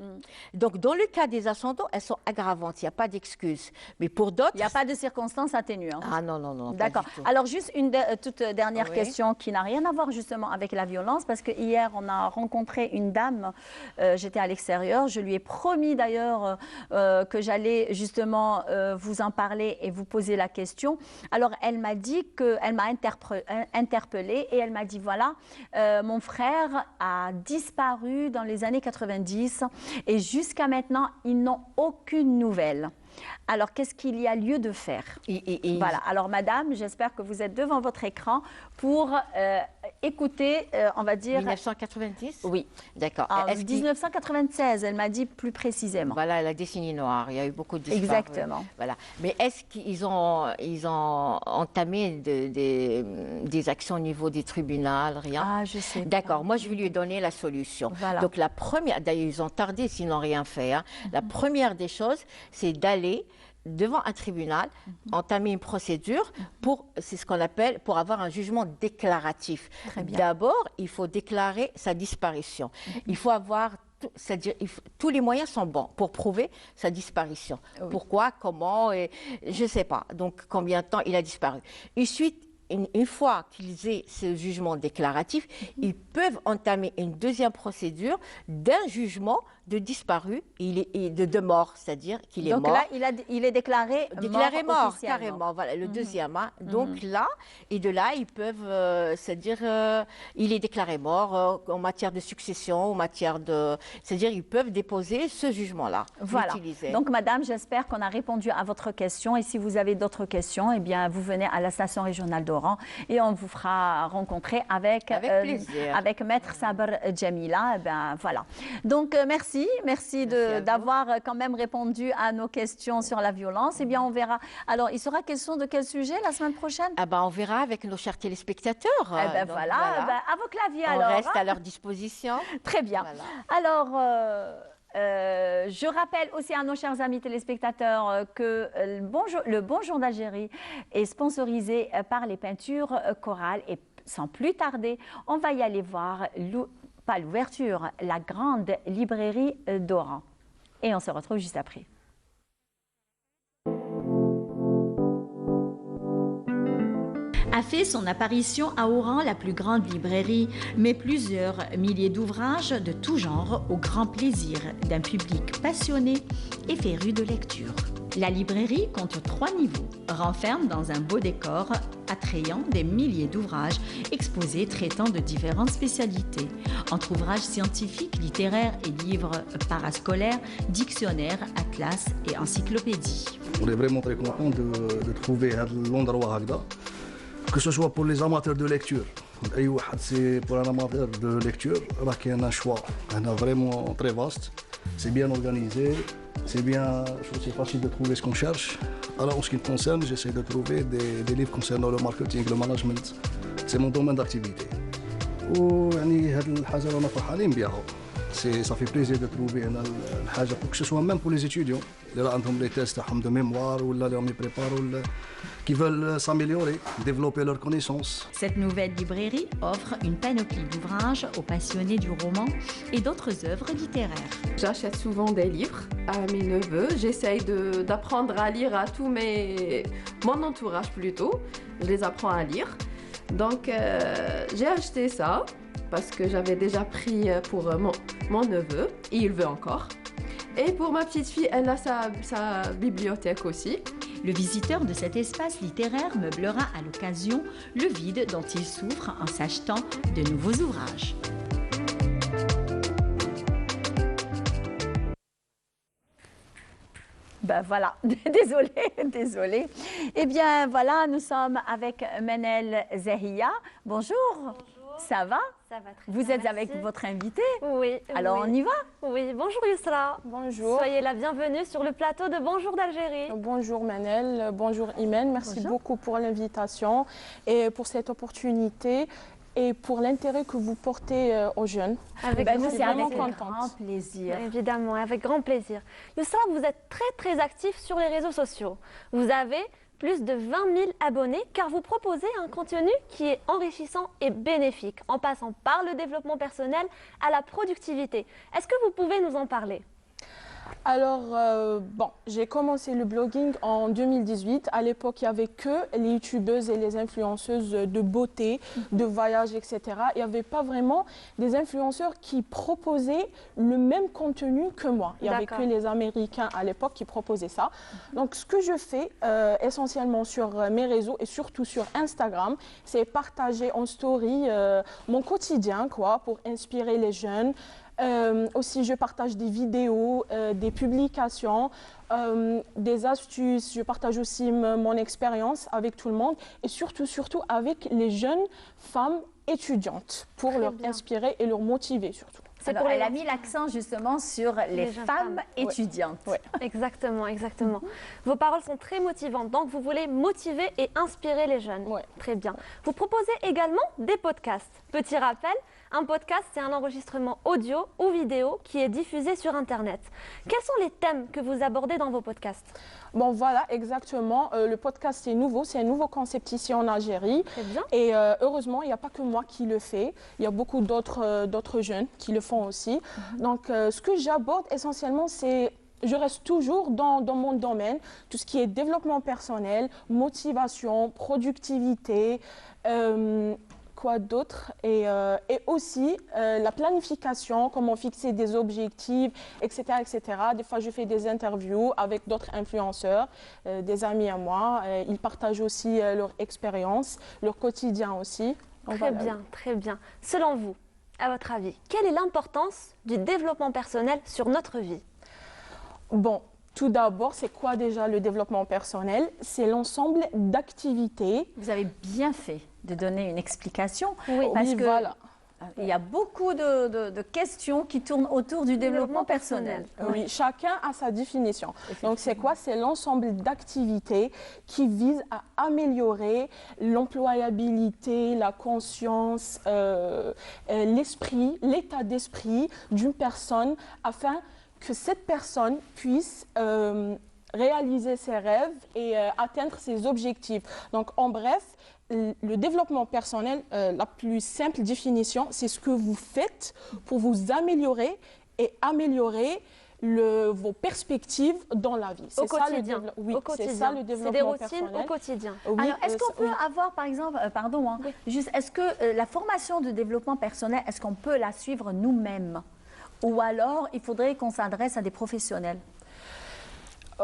Donc, dans le cas des ascendants, elles sont aggravantes, il n'y a pas d'excuses. Mais pour d'autres...
Il n'y a pas de circonstances atténuantes.
Ah non, non, non, pas
D'accord.
du tout.
Alors, juste une toute dernière
Oui.
question qui n'a rien à voir justement avec la violence, parce que hier, on a rencontré une dame, j'étais à l'extérieur, je lui ai promis d'ailleurs que j'allais justement vous en parler et vous poser la question. Alors, elle m'a dit elle m'a interpellée et elle m'a dit, voilà, mon frère a disparu dans les années 90 et jusqu'à maintenant, ils n'ont aucune nouvelle. Alors, qu'est-ce qu'il y a lieu de faire? Voilà. Alors, madame, j'espère que vous êtes devant votre écran pour écouter, on va dire...
1990
Oui.
D'accord.
En
Est-ce qu'il-
1996, elle m'a dit plus précisément.
Voilà, la décennie noire, il y a eu beaucoup de disparus.
Exactement.
Voilà. Mais est-ce qu'ils ont entamé des actions au niveau des tribunaux, rien?
Ah, je sais.
D'accord, moi je vais lui donner la solution.
Voilà.
Donc la première, d'ailleurs ils ont tardé s'ils n'ont rien fait, hein. La première des choses, c'est d'aller devant un tribunal, entamer une procédure pour, c'est ce qu'on appelle, pour avoir un jugement déclaratif. D'abord, il faut déclarer sa disparition. Il faut avoir, c'est-à-dire, tous les moyens sont bons pour prouver sa disparition. Oui. Pourquoi, comment, et, je ne sais pas. Donc, combien de temps il a disparu. Ensuite, une fois qu'ils aient ce jugement déclaratif, ils peuvent entamer une deuxième procédure d'un jugement de disparu et de mort, c'est-à-dire qu'il est mort.
Donc là, il est déclaré mort
carrément. Voilà, le deuxième. Hein. Donc là, et de là, ils peuvent, c'est-à-dire, il est déclaré mort en matière de succession, en matière de... C'est-à-dire, ils peuvent déposer ce jugement-là.
Voilà. Donc, madame, j'espère qu'on a répondu à votre question. Et si vous avez d'autres questions, eh bien, vous venez à la station régionale d'Oran et on vous fera rencontrer avec Maître Sabr Djamila. Eh bien, voilà. Donc, merci d'avoir quand même répondu à nos questions sur la violence. Eh bien, on verra. Alors, il sera question de quel sujet la semaine prochaine?
On verra avec nos chers téléspectateurs.
Eh bien, voilà. À vos claviers, alors.
On reste à leur disposition.
Très bien. Voilà. Alors, je rappelle aussi à nos chers amis téléspectateurs que le Bonjour d'Algérie est sponsorisé par les peintures chorales. Et sans plus tarder, on va y aller voir pas l'ouverture, la grande librairie d'Oran. Et on se retrouve juste après. A fait son apparition à Oran la plus grande librairie, mais plusieurs milliers d'ouvrages de tout genre au grand plaisir d'un public passionné et féru de lecture. La librairie compte 3 niveaux, renferme dans un beau décor attrayant des milliers d'ouvrages exposés traitant de différentes spécialités, entre ouvrages scientifiques, littéraires et livres parascolaires, dictionnaires, atlas et encyclopédies.
On est vraiment très content de trouver l'endroit que ce soit pour les amateurs de lecture. C'est pour un amateur de lecture, là qu'il y a un choix vraiment très vaste. C'est bien organisé, c'est facile de trouver ce qu'on cherche. Alors en ce qui me concerne, j'essaie de trouver des livres concernant le marketing, le management. C'est mon domaine d'activité. Ça fait plaisir de trouver que ce soit même pour les étudiants, les tests de mémoire ou les préparent qui veulent s'améliorer, développer leurs connaissances.
Cette nouvelle librairie offre une panoplie d'ouvrages aux passionnés du roman et d'autres œuvres littéraires.
J'achète souvent des livres à mes neveux. J'essaye d'apprendre à lire à mon entourage plutôt. Je les apprends à lire. Donc j'ai acheté ça parce que j'avais déjà pris pour mon neveu et il veut encore. Et pour ma petite fille, elle a sa bibliothèque aussi.
Le visiteur de cet espace littéraire meublera à l'occasion le vide dont il souffre en s'achetant de nouveaux ouvrages. Ben voilà, désolée. Eh bien voilà, nous sommes avec Menel Zahia. Bonjour. Ça va?
Ça va très bien.
Vous êtes avec votre invité?
Oui.
Alors on y va?
Oui, bonjour Yousra.
Bonjour.
Soyez la bienvenue sur le plateau de Bonjour d'Algérie.
Bonjour Manel, bonjour Imen. Merci beaucoup pour l'invitation et pour cette opportunité et pour l'intérêt que vous portez aux jeunes.
Avec
grand plaisir.
Évidemment, avec grand plaisir. Yousra, vous êtes très actif sur les réseaux sociaux. Vous avez plus de 20 000 abonnés car vous proposez un contenu qui est enrichissant et bénéfique en passant par le développement personnel à la productivité. Est-ce que vous pouvez nous en parler?
Alors, j'ai commencé le blogging en 2018. À l'époque, il n'y avait que les youtubeuses et les influenceuses de beauté, de voyage, etc. Il n'y avait pas vraiment des influenceurs qui proposaient le même contenu que moi. Il n'y avait que les Américains à l'époque qui proposaient ça. Donc, ce que je fais essentiellement sur mes réseaux et surtout sur Instagram, c'est partager en story mon quotidien, pour inspirer les jeunes. Aussi, je partage des vidéos, des publications, des astuces. Je partage aussi mon expérience avec tout le monde et surtout avec les jeunes femmes étudiantes pour leur inspirer et leur motiver surtout.
Alors, elle a mis l'accent justement sur les femmes étudiantes.
Oui.
Exactement. Vos paroles sont très motivantes, donc vous voulez motiver et inspirer les jeunes.
Oui.
Très bien. Vous proposez également des podcasts. Petit rappel, Un podcast, c'est un enregistrement audio ou vidéo qui est diffusé sur Internet. Quels sont les thèmes que vous abordez dans vos podcasts?
Bon, voilà, exactement. Le podcast, c'est nouveau. C'est un nouveau concept ici en Algérie.
Très bien.
Et heureusement, il n'y a pas que moi qui le fais. Il y a beaucoup d'autres jeunes qui le font aussi. Donc, ce que j'aborde essentiellement, c'est... Je reste toujours dans mon domaine, tout ce qui est développement personnel, motivation, productivité, quoi d'autre, et aussi la planification, comment fixer des objectifs, etc., etc. Des fois, je fais des interviews avec d'autres influenceurs, des amis à moi. Ils partagent aussi leur expérience, leur quotidien aussi. Donc,
Très
voilà.
bien, très bien. Selon vous, à votre avis, quelle est l'importance du développement personnel sur notre vie?
Bon, tout d'abord, c'est quoi déjà le développement personnel? C'est l'ensemble d'activités.
Vous avez bien fait de donner une explication.
Oui,
parce
oui,
que
voilà.
il y a beaucoup de questions qui tournent autour du développement personnel.
Oui, chacun a sa définition. Donc, c'est quoi? C'est l'ensemble d'activités qui visent à améliorer l'employabilité, la conscience, l'esprit, l'état d'esprit d'une personne afin que cette personne puisse réaliser ses rêves et atteindre ses objectifs. Donc, en bref, le développement personnel, la plus simple définition, c'est ce que vous faites pour vous améliorer et améliorer vos perspectives dans la vie.
Au quotidien.
Oui,
Au quotidien.
c'est ça le
C'est
développement
des routines
personnel.
au quotidien.
Oui,
Alors, est-ce qu'on peut
oui.
avoir, par exemple, pardon, hein, juste, est-ce que la formation de développement personnel, est-ce qu'on peut la suivre nous-mêmes? Ou alors, il faudrait qu'on s'adresse à des professionnels?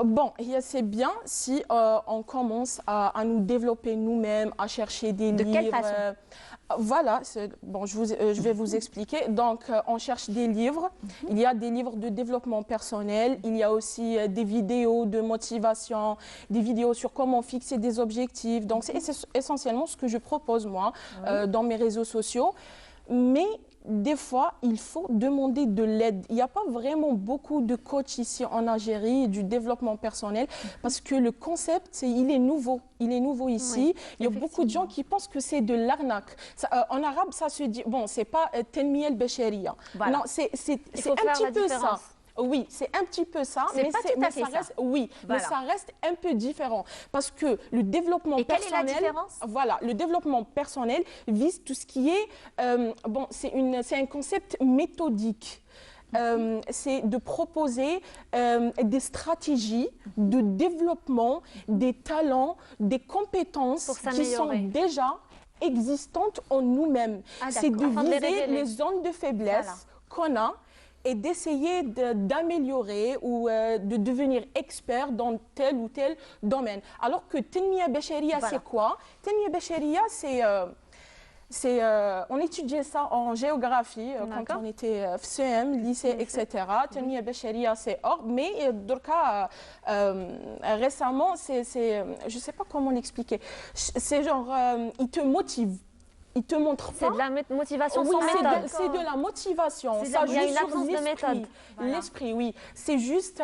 Bon, c'est bien si on commence à nous développer nous-mêmes, à chercher des livres.
De quelle façon?
Voilà, bon, je vais vous expliquer. Donc, on cherche des livres. Il y a des livres de développement personnel. Il y a aussi des vidéos de motivation, des vidéos sur comment fixer des objectifs. Donc, c'est essentiellement ce que je propose, moi, dans mes réseaux sociaux. Mais des fois, il faut demander de l'aide. Il n'y a pas vraiment beaucoup de coachs ici en Algérie du développement personnel parce que le concept, il est nouveau. Il est nouveau ici.
Oui,
il y a beaucoup de gens qui pensent que c'est de l'arnaque. En arabe, ça se dit, bon, c'est pas Tenmiya al-Bashariya.
Voilà.
Non, c'est
Il faut
un
faire
petit
la
peu ça.
différence.
Oui, c'est un petit peu ça,
C'est pas tout à fait
ça
ça.
reste, oui,
Voilà.
mais ça reste un peu différent parce que le développement
Et quelle est la
personnel,
différence?
voilà, le développement personnel vise tout ce qui est, bon, c'est un concept méthodique. C'est de proposer des stratégies de développement, des talents, des compétences
Pour
qui sont
s'améliorer.
déjà existantes en nous-mêmes.
Ah,
C'est de
d'accord. Afin de les
viser
révéler.
les zones de faiblesse qu'on a et d'essayer d'améliorer ou de devenir expert dans tel ou tel domaine. Alors que Tenmiya Bashariya,
Voilà.
c'est quoi? Tenmiya Bashariya, on étudiait ça en géographie quand
D'accord.
on était CM, lycée, etc. Tenmiya Bashariya, c'est hors. Mais Dorka, récemment, je ne sais pas comment l'expliquer. C'est genre, il te motive. Il te montre pas.
C'est de la motivation
Oui,
sans
c'est
méthode.
c'est de la motivation.
C'est de
Ça
la- il y a
joue
une
sur
absence de
l'esprit.
méthode. Voilà.
L'esprit, oui. C'est juste,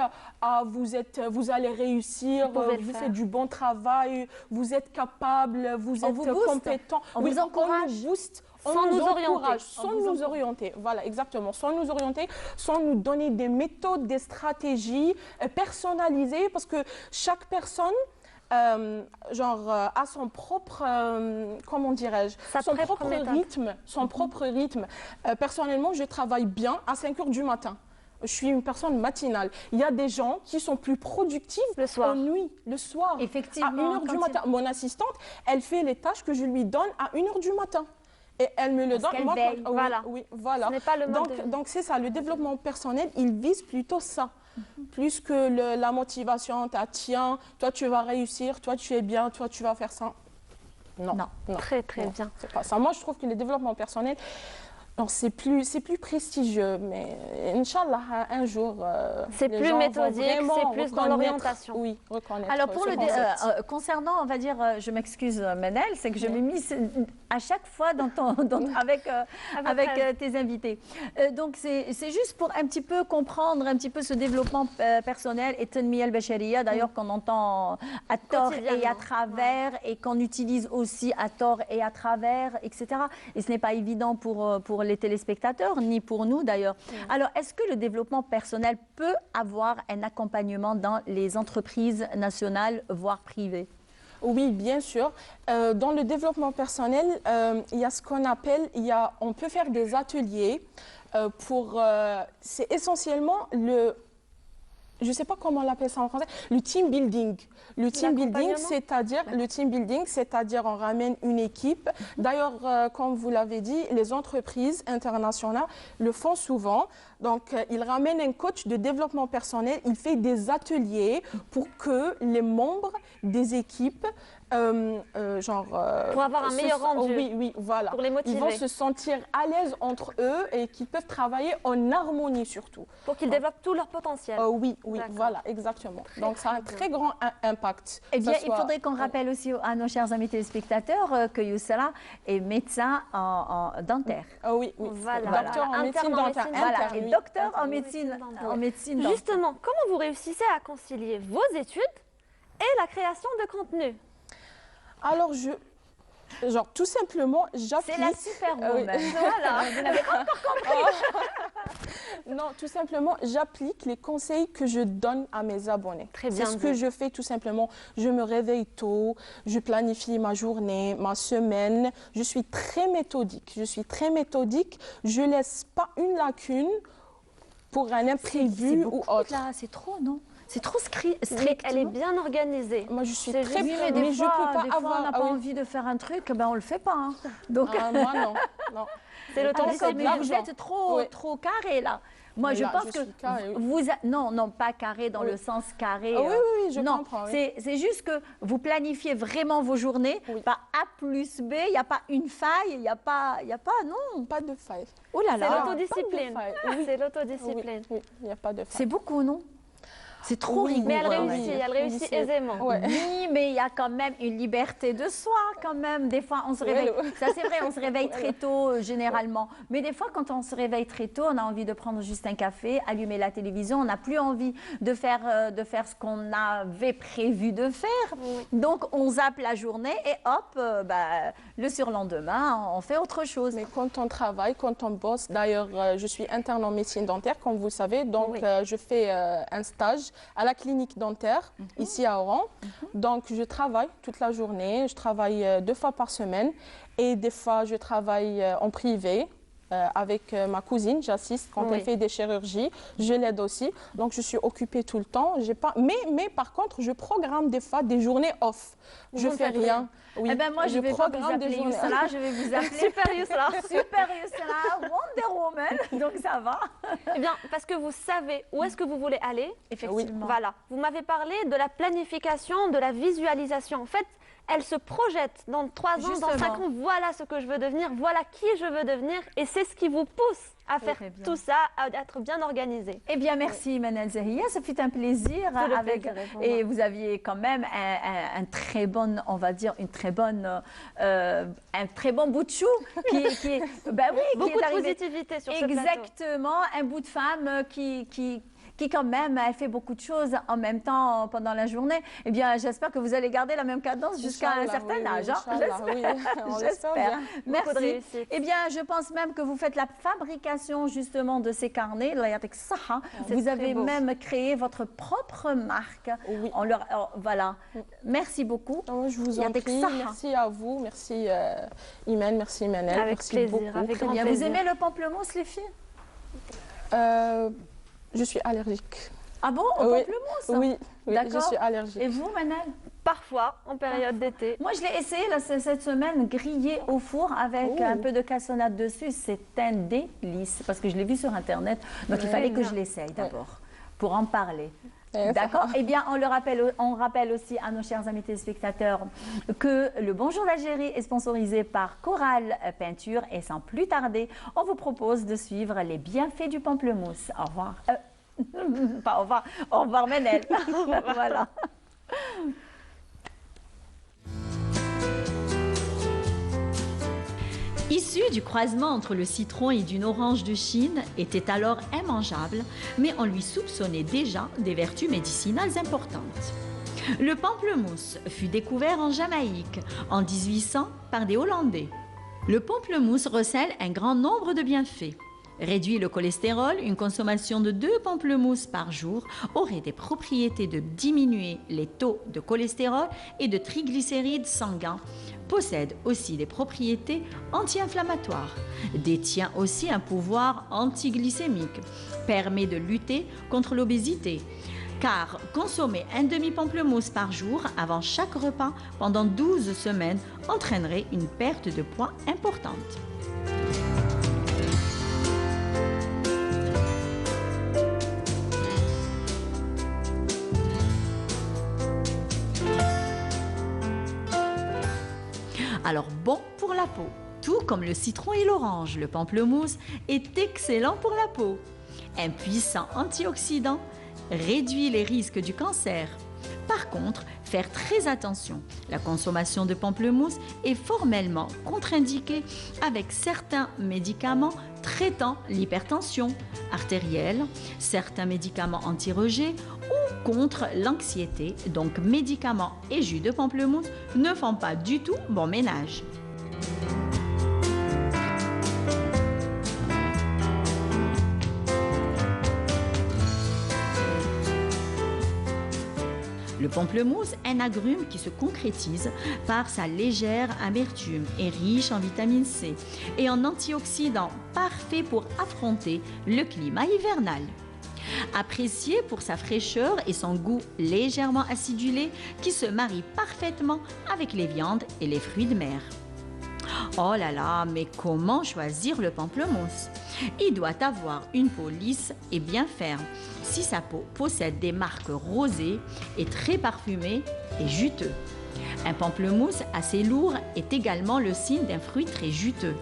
vous allez réussir,
pouvez le
vous
faire.
faites du bon travail, vous êtes capable, vous
On
êtes
vous booste.
compétent.
On
Oui,
vous encourage.
nous booste.
Sans
On
nous
encourage,
orienter.
sans nous orienter. Voilà, exactement. Sans nous orienter, sans nous donner des méthodes, des stratégies personnalisées, parce que chaque personne a son propre, comment dirais-je,
Sa
son
propre
propre
méthode.
rythme, son propre rythme. Personnellement, je travaille bien à 5 heures du matin. Je suis une personne matinale. Il y a des gens qui sont plus productifs
Le soir.
en nuit, le soir,
Effectivement,
à 1 heure du
quand
matin. Mon assistante, elle fait les tâches que je lui donne à 1 heure du matin. Et elle me le
Parce
donne.
qu'elle
Moi,
veille.
oui,
Voilà.
oui, voilà.
Ce n'est pas le mode de vie.
Donc c'est ça, le développement personnel, il vise plutôt ça. Plus que la motivation, tiens, toi tu vas réussir, toi tu es bien, toi tu vas faire ça. Non.
Très, très
Non,
bien.
c'est pas ça. Moi je trouve que le développement personnel, non, c'est plus prestigieux, mais Inch'Allah, un jour.
C'est
les
plus
gens vont
méthodique,
vraiment
c'est plus dans
reconnaître-
l'orientation.
Oui, reconnaître.
Alors, pour
ce
le
concept.
concernant, on va dire, je m'excuse, Menel, c'est que je m'ai mis à chaque fois avec tes invités. Donc, c'est juste pour un petit peu comprendre un petit peu ce développement personnel et Tenmiya al-Bashariya, d'ailleurs, qu'on entend à tort et à
Quotidiennement.
travers et qu'on utilise aussi à tort et à travers, etc. Et ce n'est pas évident pour les téléspectateurs, ni pour nous d'ailleurs. Alors, est-ce que le développement personnel peut avoir un accompagnement dans les entreprises nationales, voire privées?
Oui, bien sûr. Dans le développement personnel, il y a ce qu'on appelle, on peut faire des ateliers c'est essentiellement je ne sais pas comment on l'appelle ça en français, le team building. Le team building, c'est-à-dire on ramène une équipe. D'ailleurs, comme vous l'avez dit, les entreprises internationales le font souvent. Donc, ils ramènent un coach de développement personnel, il fait des ateliers pour que les membres des équipes
pour avoir un meilleur rendu.
Oui, voilà.
Pour les motiver.
Ils vont se sentir à l'aise entre eux et qu'ils peuvent travailler en harmonie surtout.
Pour qu'ils développent tout leur potentiel.
Oui, voilà, exactement. Donc ça a un très grand impact.
Eh bien, il faudrait qu'on rappelle aussi à nos chers amis téléspectateurs que Yousra est médecin en dentaire.
Oui.
Voilà.
Docteur en médecine dentaire.
Voilà, et docteur en médecine dentaire.
Justement, comment vous réussissez à concilier vos études et la création de contenu?
Alors, tout simplement, j'applique...
C'est la superwoman. Voilà, vous n'avez pas encore compris.
Non, tout simplement, j'applique les conseils que je donne à mes abonnés.
Très bien.
C'est ce que je fais tout simplement. Je me réveille tôt, je planifie ma journée, ma semaine. Je suis très méthodique. Je ne laisse pas une lacune pour un imprévu ou autre.
C'est trop, non? C'est trop strict.
Elle est bien organisée.
Moi, je suis très...
Mais je peux pas avoir... on n'a pas envie de faire un truc, ben on le fait pas. Hein. Donc...
moi, non.
C'est l'authenticité.
Mais vous êtes trop carré, là. Moi, je pense que vous... Non, pas carré dans le sens carré.
Oui, je comprends.
C'est juste que vous planifiez vraiment vos journées. Pas A plus B, il n'y a pas une faille, il n'y a pas... Non.
Pas de faille.
Oh là là.
C'est l'autodiscipline. C'est l'autodiscipline.
Oui, il n'y a pas de faille.
C'est beaucoup, non? C'est trop rigoureux.
Mais elle réussit aisément.
Oui, mais il y a quand même une liberté de soi, quand même. Des fois, on se réveille. Ça, c'est vrai, on se réveille très tôt, généralement. Mais des fois, quand on se réveille très tôt, on a envie de prendre juste un café, allumer la télévision. On n'a plus envie de faire ce qu'on avait prévu de faire. Donc, on zappe la journée et hop, le surlendemain, on fait autre chose.
Mais quand on travaille, quand on bosse, d'ailleurs, je suis interne en médecine dentaire, comme vous le savez. Donc, je fais un stage à la clinique dentaire, ici à Oran. Donc, je travaille toute la journée. Je travaille 2 fois par semaine. Et des fois, je travaille en privé avec ma cousine. J'assiste quand elle fait des chirurgies. Je l'aide aussi. Donc, je suis occupée tout le temps. Mais par contre, je programme des fois des journées off. Je fais rien.
Oui. Eh ben moi, je vais pas vous appeler Yousra, je vais vous appeler
Super Yousra.
Super Yousra, Wonder Woman, donc ça va.
Eh bien, parce que vous savez où est-ce que vous voulez aller.
Effectivement.
Voilà. Vous m'avez parlé de la planification, de la visualisation. En fait, elle se projette dans 3 ans,
Justement.
dans 5 ans. Voilà ce que je veux devenir, voilà qui je veux devenir. Et c'est ce qui vous pousse à faire tout ça, à être bien organisé.
Eh bien, merci Manal Zahia, ça fut un plaisir. Et vous aviez quand même un très bon, on va dire, un très bon bout de chou qui
beaucoup
est
de positivité sur ce plateau.
Exactement, un bout de femme qui quand même, elle fait beaucoup de choses en même temps pendant la journée. Eh bien, j'espère que vous allez garder la même cadence jusqu'à un certain âge. J'espère. Merci. Eh bien, je pense même que vous faites la fabrication justement de ces carnets. Vous avez même créé votre propre marque.
Oui.
Voilà. Merci beaucoup.
Je vous en prie. Merci à vous. Merci Imen. Merci Manel.
Avec plaisir. Avec grand plaisir.
Vous aimez le pamplemousse, les filles?
Je suis allergique.
Ah bon, au pamplemousse?
Oui, je suis allergique.
Et vous, Manel?
Parfois, en période d'été.
Moi, je l'ai essayé cette semaine, grillé au four avec un peu de cassonade dessus. C'est un délice, parce que je l'ai vu sur Internet. Donc, il fallait que je l'essaye d'abord, pour en parler. D'accord. Eh bien, on rappelle aussi à nos chers amis téléspectateurs que le Bonjour d'Algérie est sponsorisé par Coral Peinture. Et sans plus tarder, on vous propose de suivre les bienfaits du pamplemousse. Au revoir. Pas au revoir. Au revoir, Manel. Voilà.
Issu du croisement entre le citron et d'une orange de Chine, était alors immangeable, mais on lui soupçonnait déjà des vertus médicinales importantes. Le pamplemousse fut découvert en Jamaïque en 1800 par des Hollandais. Le pamplemousse recèle un grand nombre de bienfaits. Réduit le cholestérol, une consommation de 2 pamplemousses par jour aurait des propriétés de diminuer les taux de cholestérol et de triglycérides sanguins. Possède aussi des propriétés anti-inflammatoires. Détient aussi un pouvoir antiglycémique. Permet de lutter contre l'obésité. Car consommer un demi-pamplemousse par jour avant chaque repas pendant 12 semaines entraînerait une perte de poids importante. Alors bon pour la peau. Tout comme le citron et l'orange, le pamplemousse est excellent pour la peau. Un puissant antioxydant réduit les risques du cancer. Par contre, faire très attention. La consommation de pamplemousse est formellement contre-indiquée avec certains médicaments traitant l'hypertension artérielle, certains médicaments anti-rejet ou contre l'anxiété. Donc, médicaments et jus de pamplemousse ne font pas du tout bon ménage. Le pamplemousse est un agrume qui se concrétise par sa légère amertume et riche en vitamine C et en antioxydants parfait pour affronter le climat hivernal. Apprécié pour sa fraîcheur et son goût légèrement acidulé qui se marie parfaitement avec les viandes et les fruits de mer. Oh là là, mais comment choisir le pamplemousse? Il doit avoir une peau lisse et bien ferme. Si sa peau possède des marques rosées, est très parfumé et juteux. Un pamplemousse assez lourd est également le signe d'un fruit très juteux.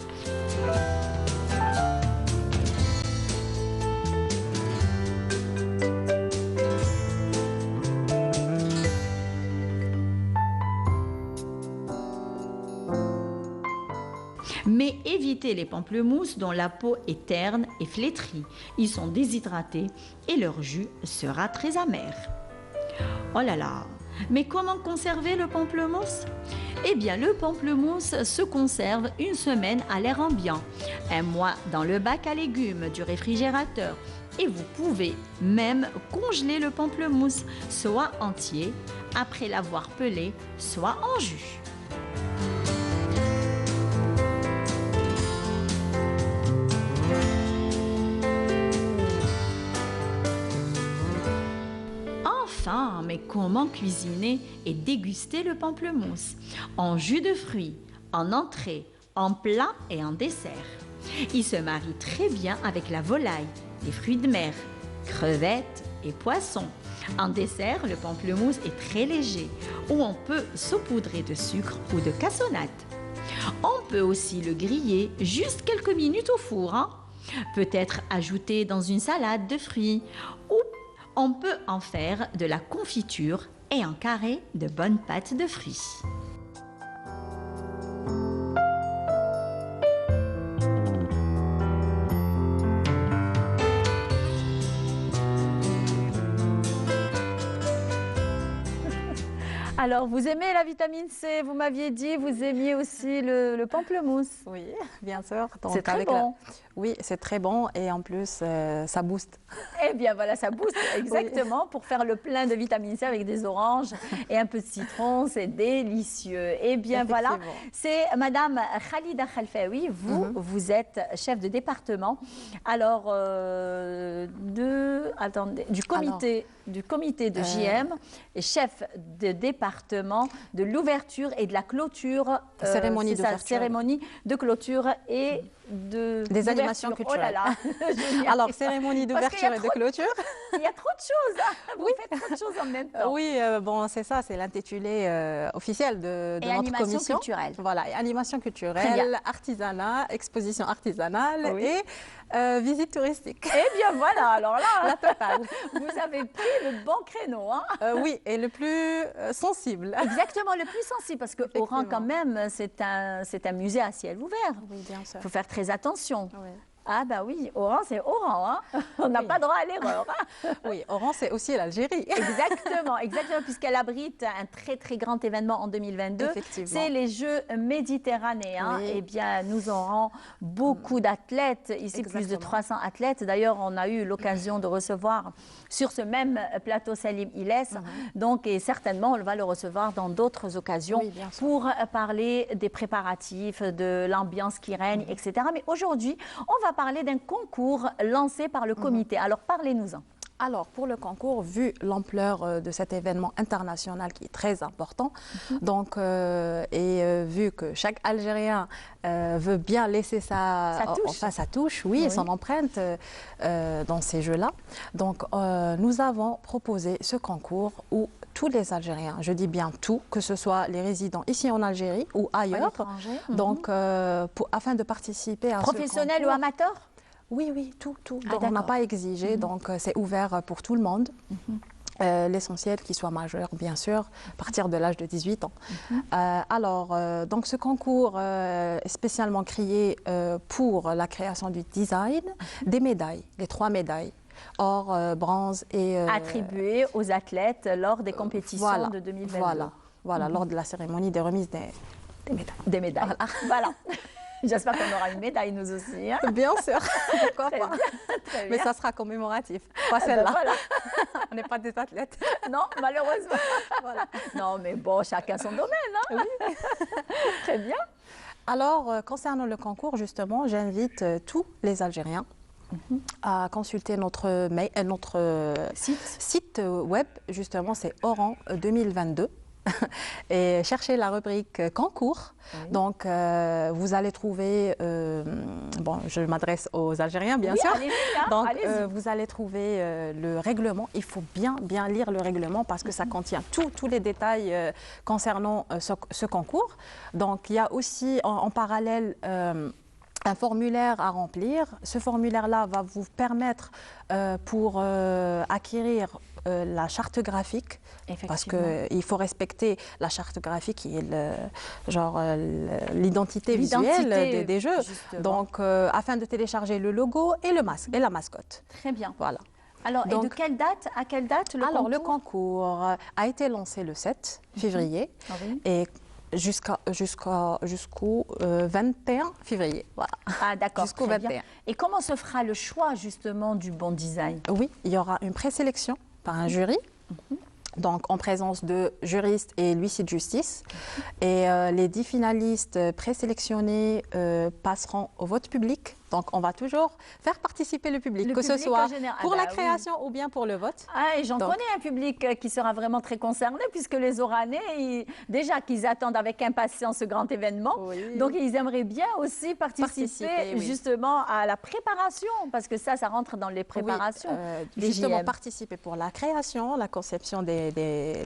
Mais évitez les pamplemousses dont la peau est terne et flétrie. Ils sont déshydratés et leur jus sera très amer. Oh là là, mais comment conserver le pamplemousse? Eh bien, le pamplemousse se conserve une semaine à l'air ambiant, un mois dans le bac à légumes du réfrigérateur. Et vous pouvez même congeler le pamplemousse, soit entier, après l'avoir pelé, soit en jus. Enfin, mais comment cuisiner et déguster le pamplemousse? En jus de fruits, en entrée, en plat et en dessert. Il se marie très bien avec la volaille, les fruits de mer, crevettes et poissons. En dessert, le pamplemousse est très léger, où on peut saupoudrer de sucre ou de cassonade. On peut aussi le griller juste quelques minutes au four. Peut-être ajouté dans une salade de fruits ou on peut en faire de la confiture et un carré de bonnes pâtes de fruits.
Alors, vous aimez la vitamine C, vous m'aviez dit, vous aimiez aussi le pamplemousse.
Oui, bien sûr.
C'est très bon.
Oui, c'est très bon et en plus, ça booste.
Eh bien voilà, ça booste exactement pour faire le plein de vitamine C avec des oranges et un peu de citron, c'est délicieux. Eh bien voilà, c'est Madame Khalida Khalfaoui, vous êtes chef de département, alors du comité de JM et chef de département de l'ouverture et de la clôture,
cérémonie
de clôture et
des animations culturelles.
Oh là là.
Alors, cérémonie d'ouverture et de clôture.
Il y a trop de choses. Vous faites trop de choses en même temps.
Oui, bon, c'est ça, c'est l'intitulé officiel de notre commission.
Culturelle.
Voilà, animation culturelle, artisanat, exposition artisanale et visite touristique.
Eh bien voilà, alors là,
la totale.
Vous avez pris le bon créneau.
Oui, et le plus sensible.
Exactement, le plus sensible, parce que Oran, quand même, c'est un musée à ciel ouvert.
Oui, bien sûr.
Il faut faire très attention.
Oui.
Ah bah oui, Oran, c'est Oran, hein. On n'a pas droit à l'erreur.
Oui, Oran, c'est aussi l'Algérie.
Exactement, puisqu'elle abrite un très très grand événement en 2022. C'est les Jeux méditerranéens.
Oui.
Eh bien, nous aurons beaucoup d'athlètes, ici plus de 300 athlètes. D'ailleurs, on a eu l'occasion de recevoir sur ce même plateau Salim Ilès. Donc, et certainement, on va le recevoir dans d'autres occasions pour parler des préparatifs, de l'ambiance qui règne, etc. Mais aujourd'hui, on va parler d'un concours lancé par le comité. Alors, parlez-nous-en.
Alors, pour le concours, vu l'ampleur de cet événement international qui est très important, donc, vu que chaque Algérien veut bien laisser sa touche, son empreinte dans ces jeux-là, donc nous avons proposé ce concours où tous les Algériens, je dis bien tout, que ce soit les résidents ici en Algérie ou ailleurs, donc afin de participer à ce concours.
Professionnels ou amateurs?
Oui, tout. Donc, on n'a pas exigé, donc c'est ouvert pour tout le monde. L'essentiel qu'il soit majeur, bien sûr, à partir de l'âge de 18 ans. Donc ce concours est spécialement créé pour la création du design des médailles, les 3 médailles. Or, bronze et...
attribuées aux athlètes lors des compétitions de 2022.
Voilà, lors de la cérémonie de remise des médailles.
Voilà. J'espère qu'on aura une médaille, nous aussi. Hein.
Bien sûr, pourquoi pas.
Très
mais
bien.
Ça sera commémoratif, pas celle-là.
Voilà.
On n'est pas des athlètes.
Non, malheureusement. Voilà. Non, mais bon, chacun son domaine. Hein. Oui. Très bien.
Alors, concernant le concours, justement, j'invite tous les Algériens à consulter notre site web, justement, c'est Oran 2022. Et cherchez la rubrique concours. Donc, vous allez trouver, je m'adresse aux Algériens, bien sûr. Donc, vous allez trouver le règlement. Il faut bien lire le règlement parce que ça contient tous les détails concernant ce concours. Donc, il y a aussi en parallèle un formulaire à remplir. Ce formulaire-là va vous permettre pour acquérir la charte graphique, parce qu'il faut respecter la charte graphique qui est l'identité visuelle des jeux. Donc, afin de télécharger le logo et la mascotte.
Très bien.
Voilà.
Alors, et de quelle date à quelle date le concours?
Le concours a été lancé le 7 février et jusqu'au 21 février. Voilà.
Ah d'accord,
jusqu'au 21.
Et comment se fera le choix justement du bon design?
Oui, il y aura une présélection par un jury, donc en présence de juristes et l'huissier de justice. Et les 10 finalistes présélectionnés passeront au vote public. Donc, on va toujours faire participer le public, que ce soit pour la création ou bien pour le vote.
Ah, et j'en connais un public qui sera vraiment très concerné, puisque les Oranais, déjà qu'ils attendent avec impatience ce grand événement, donc ils aimeraient bien aussi participer justement à la préparation, parce que ça rentre dans les préparations.
Justement, participer pour la création, la conception des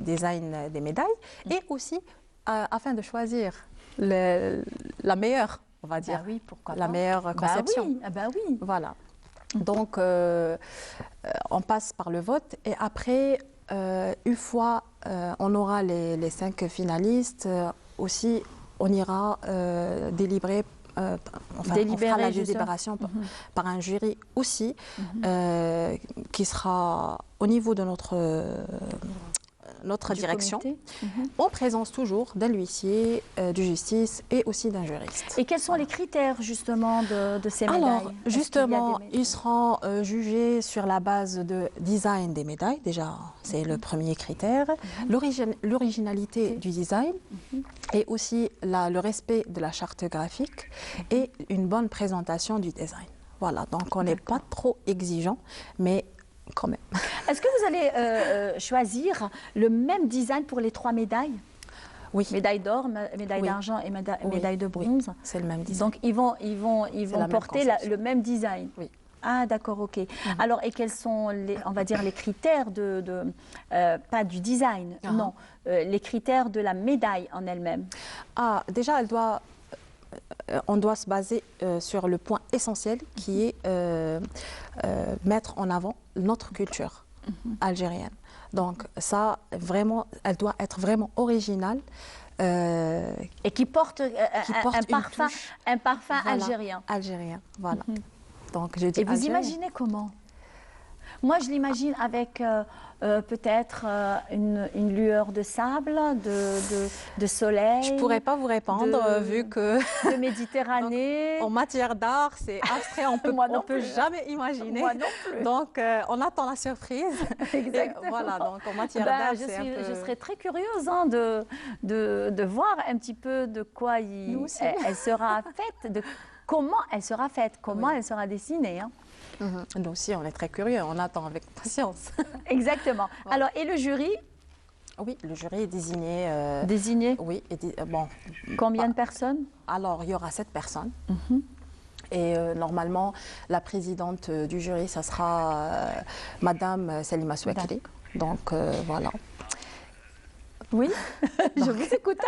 designs des médailles, et aussi afin de choisir la meilleure, on va dire, la meilleure conception.
Oui.
Voilà. Donc, on passe par le vote et après, une fois on aura les 5 finalistes, aussi on ira délibérer. On fera la délibération par un jury aussi, qui sera au niveau de notre direction, en présence toujours d'un huissier, de justice et aussi d'un juriste.
Et quels sont les critères justement de ces médailles?
Alors, justement, ils seront jugés sur la base de design des médailles, déjà c'est le premier critère, l'originalité du design et aussi le respect de la charte graphique et une bonne présentation du design. Voilà, donc on n'est pas trop exigeant, mais quand même.
Est-ce que vous allez choisir le même design pour les 3 médailles?
Oui.
Médaille d'or, médaille d'argent et médaille de bronze.
C'est le même design.
Donc ils vont porter le même design.
Oui.
Ah d'accord, ok. Alors et quels sont on va dire les critères pas du design, non, les critères de la médaille en elle-même?
Ah, déjà on doit se baser sur le point essentiel qui est mettre en avant notre culture algérienne. Donc ça, vraiment, elle doit être vraiment originale.
Et qui porte un parfum algérien.
Algérien, voilà. Donc, je dis
Et vous imaginez comment? Moi, je l'imagine avec peut-être une lueur de sable, de soleil.
Je ne pourrais pas vous répondre vu que...
De Méditerranée.
Donc, en matière d'art, c'est abstrait, on ne peut jamais imaginer.
Moi non plus.
Donc, on attend la surprise.
Exactement.
Et voilà, donc en matière d'art, c'est
Je serais très curieuse hein, de voir un petit peu de quoi elle sera faite, comment elle sera faite, comment elle sera dessinée. Hein.
Nous aussi, on est très curieux, on attend avec patience.
Exactement. Voilà. Alors, et le jury?
Oui, le jury est désigné.
Désigné?
Oui. Bon.
Combien de personnes?
Alors, il y aura 7 personnes. Et normalement, la présidente du jury, ça sera Madame Selima Souakri. Donc, voilà.
Oui, je vous écoute.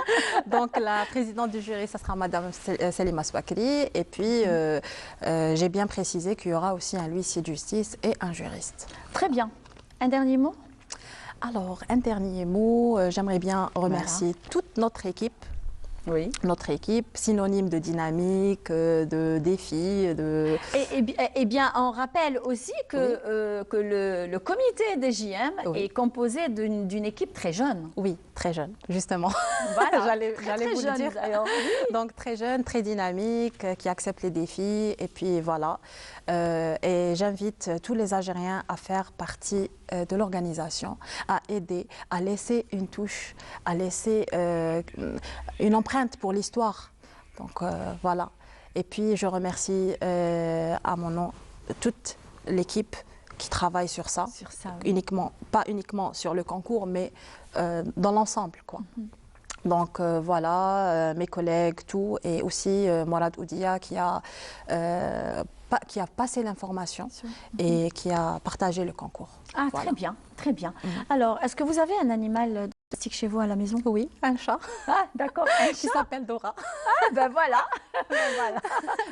Donc, la présidente du jury, ça sera Madame Selima Souakri. Et puis, j'ai bien précisé qu'il y aura aussi un huissier de justice et un juriste.
Très bien. Un dernier mot?
Alors, un dernier mot. J'aimerais bien remercier toute notre équipe.
Oui.
Notre équipe, synonyme de dynamique, de défi.
Eh bien, on rappelle aussi que, que le comité des JM est composé d'une équipe très jeune.
Oui, très jeune, justement.
Voilà,
j'allais vous
jeune,
le dire. Donc, très jeune, très dynamique, qui accepte les défis. Et puis, voilà. Et j'invite tous les Algériens à faire partie de l'organisation, à aider, à laisser une touche, à laisser une empreinte pour l'histoire. Donc voilà. Et puis je remercie à mon nom toute l'équipe qui travaille sur ça, oui. Pas uniquement sur le concours, mais dans l'ensemble, quoi. Donc voilà, mes collègues, tout, et aussi Mourad Oudia qui a passé l'information et qui a partagé le concours.
Ah, voilà. Très bien, très bien. Alors, est-ce que vous avez un animal domestique chez vous à la maison?
Oui, un chat.
Ah, d'accord, un
qui s'appelle Dora.
Ah, ben voilà. Voilà.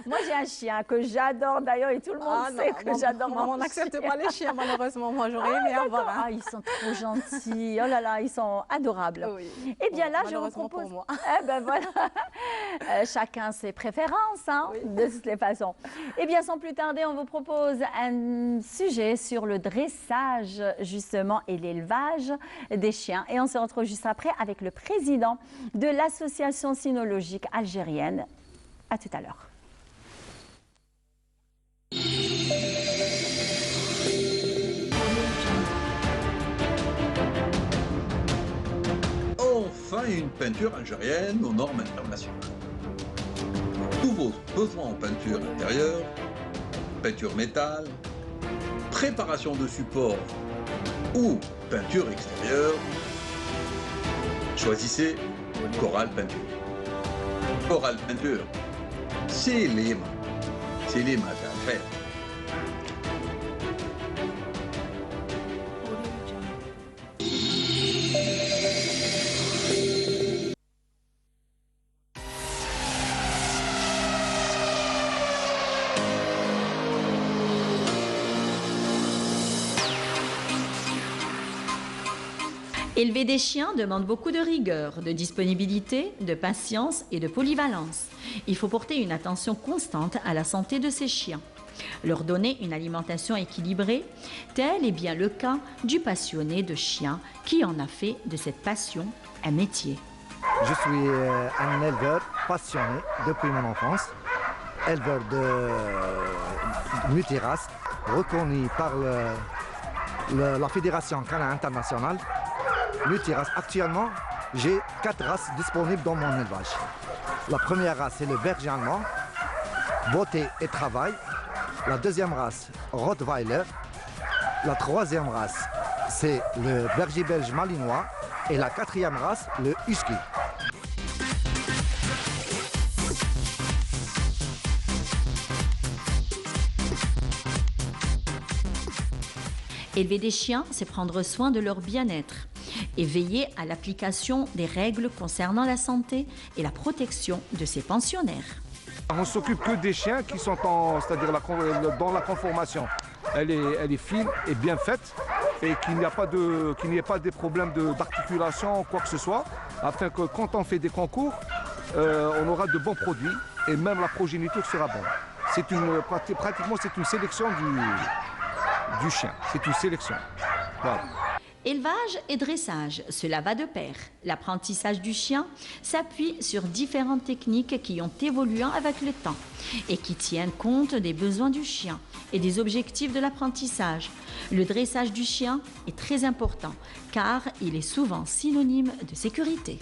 Moi, j'ai un chien que j'adore d'ailleurs et tout le monde sait que j'adore.
Maman n'accepte pas les chiens, malheureusement. Moi, j'aurais aimé avoir un.
Ah, ils sont trop gentils. Oh là là, ils sont adorables.
Oui.
Eh bien là, je vous propose...
pour moi.
Eh ben voilà. Chacun ses préférences, hein, de toutes les façons. Eh bien, sans plus tarder, on vous propose un sujet sur le dressage, justement, et l'élevage des chiens. Et on se retrouve juste après avec le président de l'association cynologique algérienne. À tout à l'heure.
Enfin une peinture algérienne aux normes internationales. Tous vos besoins en peinture intérieure, peinture métal, préparation de support ou peinture extérieure, choisissez Coral Peinture. Coral Peinture, c'est l'IMA à faire.
Élever des chiens demande beaucoup de rigueur, de disponibilité, de patience et de polyvalence. Il faut porter une attention constante à la santé de ces chiens. Leur donner une alimentation équilibrée, tel est bien le cas du passionné de chiens qui en a fait de cette passion un métier.
Je suis un éleveur passionné depuis mon enfance, éleveur de multiraces, reconnu par la Fédération canine internationale. Multiraces. Actuellement, j'ai 4 races disponibles dans mon élevage. La première race, c'est le berger allemand, beauté et travail. La deuxième race, Rottweiler. La troisième race, c'est le berger belge malinois. Et la quatrième race, le husky.
Élever des chiens, c'est prendre soin de leur bien-être et veiller à l'application des règles concernant la santé et la protection de ses pensionnaires.
On s'occupe que des chiens qui sont c'est-à-dire dans la conformation. Elle est fine et bien faite et qu'il n'y ait pas des problèmes d'articulation ou quoi que ce soit, afin que quand on fait des concours, on aura de bons produits et même la progéniture sera bonne. pratiquement c'est une sélection du chien. C'est une sélection. Voilà.
Élevage et dressage, cela va de pair. L'apprentissage du chien s'appuie sur différentes techniques qui ont évolué avec le temps et qui tiennent compte des besoins du chien et des objectifs de l'apprentissage. Le dressage du chien est très important car il est souvent synonyme de sécurité.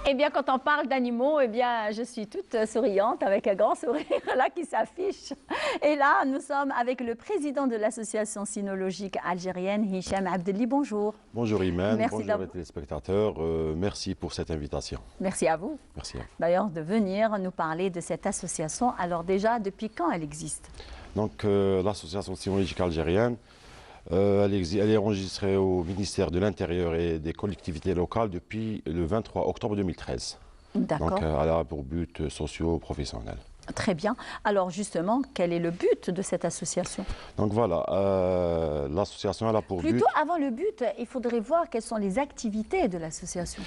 Eh bien, quand on parle d'animaux, eh bien, je suis toute souriante avec un grand sourire là qui s'affiche. Et là, nous sommes avec le président de l'association cynologique algérienne, Hicham Abdelli. Bonjour.
Bonjour Iman,
Merci
bonjour les téléspectateurs. Merci pour cette invitation.
Merci à vous.
Merci à vous.
D'ailleurs, de venir nous parler de cette association. Alors déjà, depuis quand elle existe?
Donc, l'association cynologique algérienne, elle est enregistrée au ministère de l'Intérieur et des collectivités locales depuis le 23 octobre 2013.
D'accord.
Donc, elle a pour but socio-professionnel.
Très bien. Alors justement, quel est le but de cette association?
Donc voilà, l'association a pour but...
Plutôt avant le but, il faudrait voir quelles sont les activités de l'association.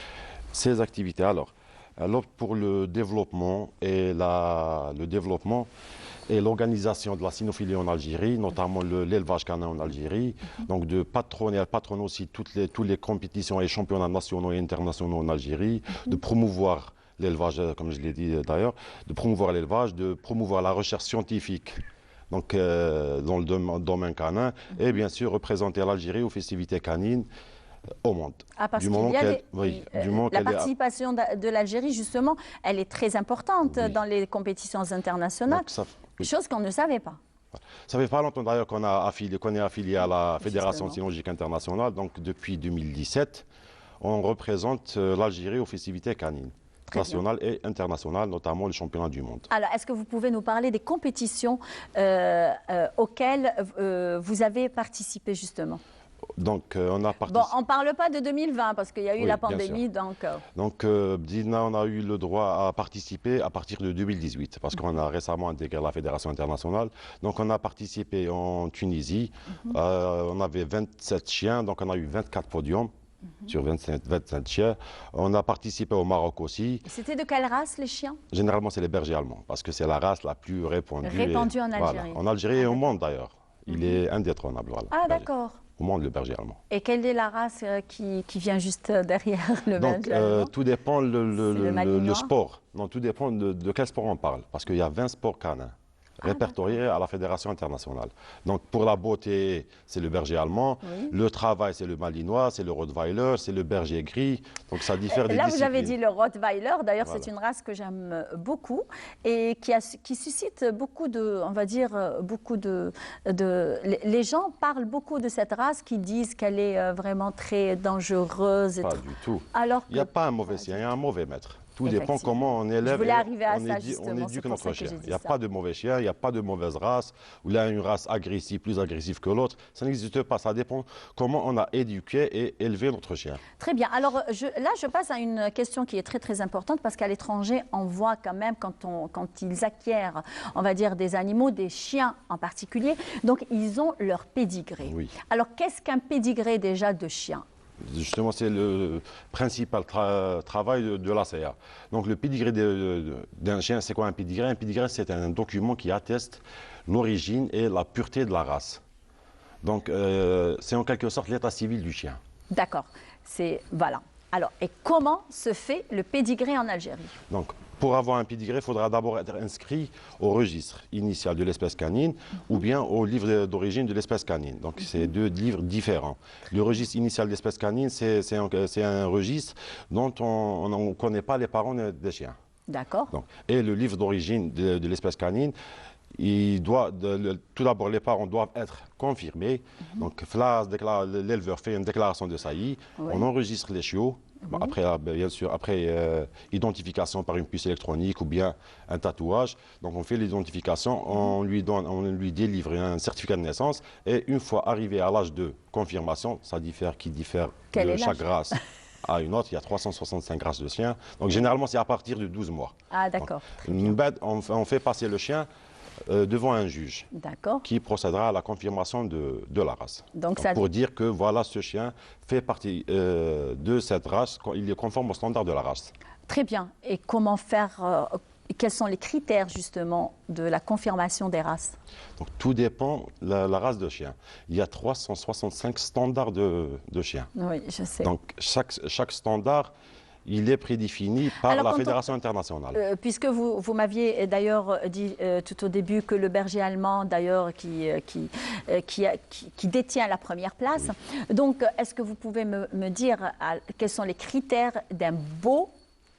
Ces activités, alors, elle opte pour le développement et l'organisation de la cynophilie en Algérie, notamment l'élevage canin en Algérie, donc de patronner, elle patronne aussi toutes les compétitions et championnats nationaux et internationaux en Algérie, de promouvoir l'élevage, comme je l'ai dit d'ailleurs, de promouvoir l'élevage, de promouvoir la recherche scientifique donc, dans le domaine canin, et bien sûr représenter l'Algérie aux festivités canines au monde.
Ah, parce qu'il y a la participation de l'Algérie, justement, elle est très importante dans les compétitions internationales, chose qu'on ne savait pas.
Ça fait pas longtemps d'ailleurs qu'on est affilié à la Fédération cynologique internationale, donc depuis 2017, on représente l'Algérie aux festivités canines. Nationales et internationales, notamment les championnats du monde.
Alors, est-ce que vous pouvez nous parler des compétitions auxquelles vous avez participé justement?
Donc, on a participé...
Bon, on ne parle pas de 2020 parce qu'il y a eu la pandémie, donc...
Donc, on a eu le droit à participer à partir de 2018 parce qu'on a récemment intégré la Fédération internationale. Donc, on a participé en Tunisie. On avait 27 chiens, donc on a eu 24 podiums. Sur 25 chiens. On a participé au Maroc aussi.
C'était de quelle race les chiens?
Généralement, c'est les bergers allemands, parce que c'est la race la plus répandue.
Répandue en Algérie.
Voilà. En Algérie et au monde d'ailleurs. Il est indétrônable. Voilà,
ah d'accord.
Au monde, le berger allemand.
Et quelle est la race qui vient juste derrière le berger allemand?
Tout dépend le sport. Non, tout dépend de quel sport on parle, parce qu'il y a 20 sports canins répertoriés à la Fédération internationale. Donc pour la beauté, c'est le berger allemand, le travail, c'est le malinois, c'est le rottweiler, c'est le berger gris, donc ça diffère des disciplines.
Là, vous avez dit le rottweiler, d'ailleurs c'est une race que j'aime beaucoup et qui suscite beaucoup de, on va dire, les gens parlent beaucoup de cette race qui disent qu'elle est vraiment très dangereuse.
Pas du tout.
Alors
il n'y a pas un mauvais chien, il y a un mauvais maître. Tout dépend comment on élève et on éduque notre chien. Il n'y a pas de mauvais chien, il n'y a pas de mauvaise race, où il y a une race agressive, plus agressive que l'autre. Ça n'existe pas, ça dépend comment on a éduqué et élevé notre chien.
Très bien. Alors là, je passe à une question qui est très très importante parce qu'à l'étranger, on voit quand même quand ils acquièrent, on va dire, des animaux, des chiens en particulier, donc ils ont leur pédigré.
Oui.
Alors qu'est-ce qu'un pédigré déjà de chien?
Justement, c'est le principal travail de l'ACA. Donc, le pédigré d'un chien, c'est quoi un pédigré? Un pédigré, c'est un document qui atteste l'origine et la pureté de la race. Donc, c'est en quelque sorte l'état civil du chien.
D'accord. Voilà. Alors, et comment se fait le pédigré en Algérie?
Donc, pour avoir un pédigré, il faudra d'abord être inscrit au registre initial de l'espèce canine ou bien au livre d'origine de l'espèce canine. Donc, c'est deux livres différents. Le registre initial de l'espèce canine, c'est un registre dont on ne connaît pas les parents des chiens.
D'accord.
Et le livre d'origine de l'espèce canine, tout d'abord, les parents doivent être confirmés. Donc, l'éleveur fait une déclaration de saillie, on enregistre les chiots. Bon, après, bien sûr, après identification par une puce électronique ou bien un tatouage. Donc, on fait l'identification, on lui délivre un certificat de naissance. Et une fois arrivé à l'âge de confirmation, ça diffère de chaque race à une autre. Il y a 365 races de chiens. Donc, généralement, c'est à partir de 12 mois.
Ah, d'accord.
On fait passer le chien devant un juge qui procédera à la confirmation de la race. Donc, pour dire que voilà, ce chien fait partie de cette race, il est conforme au standard de la race.
Très bien. Et comment faire quels sont les critères justement de la confirmation des races?
Donc, tout dépend de la race de chien. Il y a 365 standards de chiens.
Oui, je sais.
Donc chaque standard, il est prédéfini par la Fédération internationale.
Puisque vous m'aviez d'ailleurs dit tout au début que le berger allemand, d'ailleurs, qui détient la première place. Oui. Donc, est-ce que vous pouvez me dire quels sont les critères d'un beau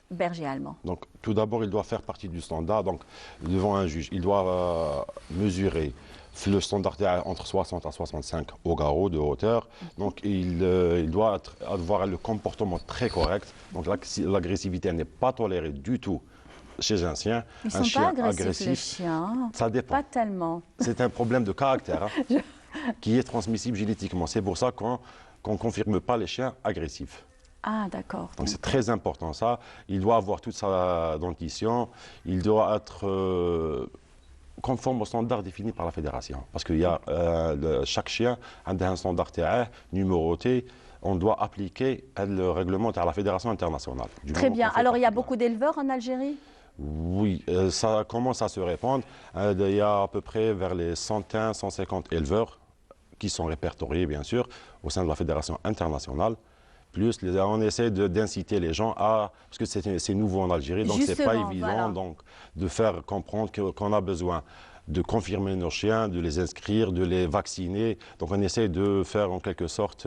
berger allemand?
Donc, tout d'abord, il doit faire partie du standard. Donc, devant un juge, il doit mesurer le standard entre 60 à 65 au garrot de hauteur. Donc, il doit avoir le comportement très correct. Donc, l'agressivité n'est pas tolérée du tout chez un chien.
Ils ne sont pas agressifs, les chiens.
Ça dépend.
Pas tellement.
C'est un problème de caractère qui est transmissible génétiquement. C'est pour ça qu'on ne confirme pas les chiens agressifs.
Ah, d'accord.
Donc c'est très important ça. Il doit avoir toute sa dentition. Il doit être conforme au standard défini par la fédération. Parce qu'il y a chaque chien a un standard numéroté. On doit appliquer le règlement à la fédération internationale.
Très bien. Alors il y a beaucoup d'éleveurs en Algérie?
Oui, ça commence à se répandre. Il y a à peu près vers les 101, 150 éleveurs qui sont répertoriés, bien sûr, au sein de la fédération internationale. Plus, on essaie d'inciter les gens à... Parce que c'est nouveau en Algérie, donc ce n'est pas évident donc, de faire comprendre qu'on a besoin de confirmer nos chiens, de les inscrire, de les vacciner. Donc on essaie de faire en quelque sorte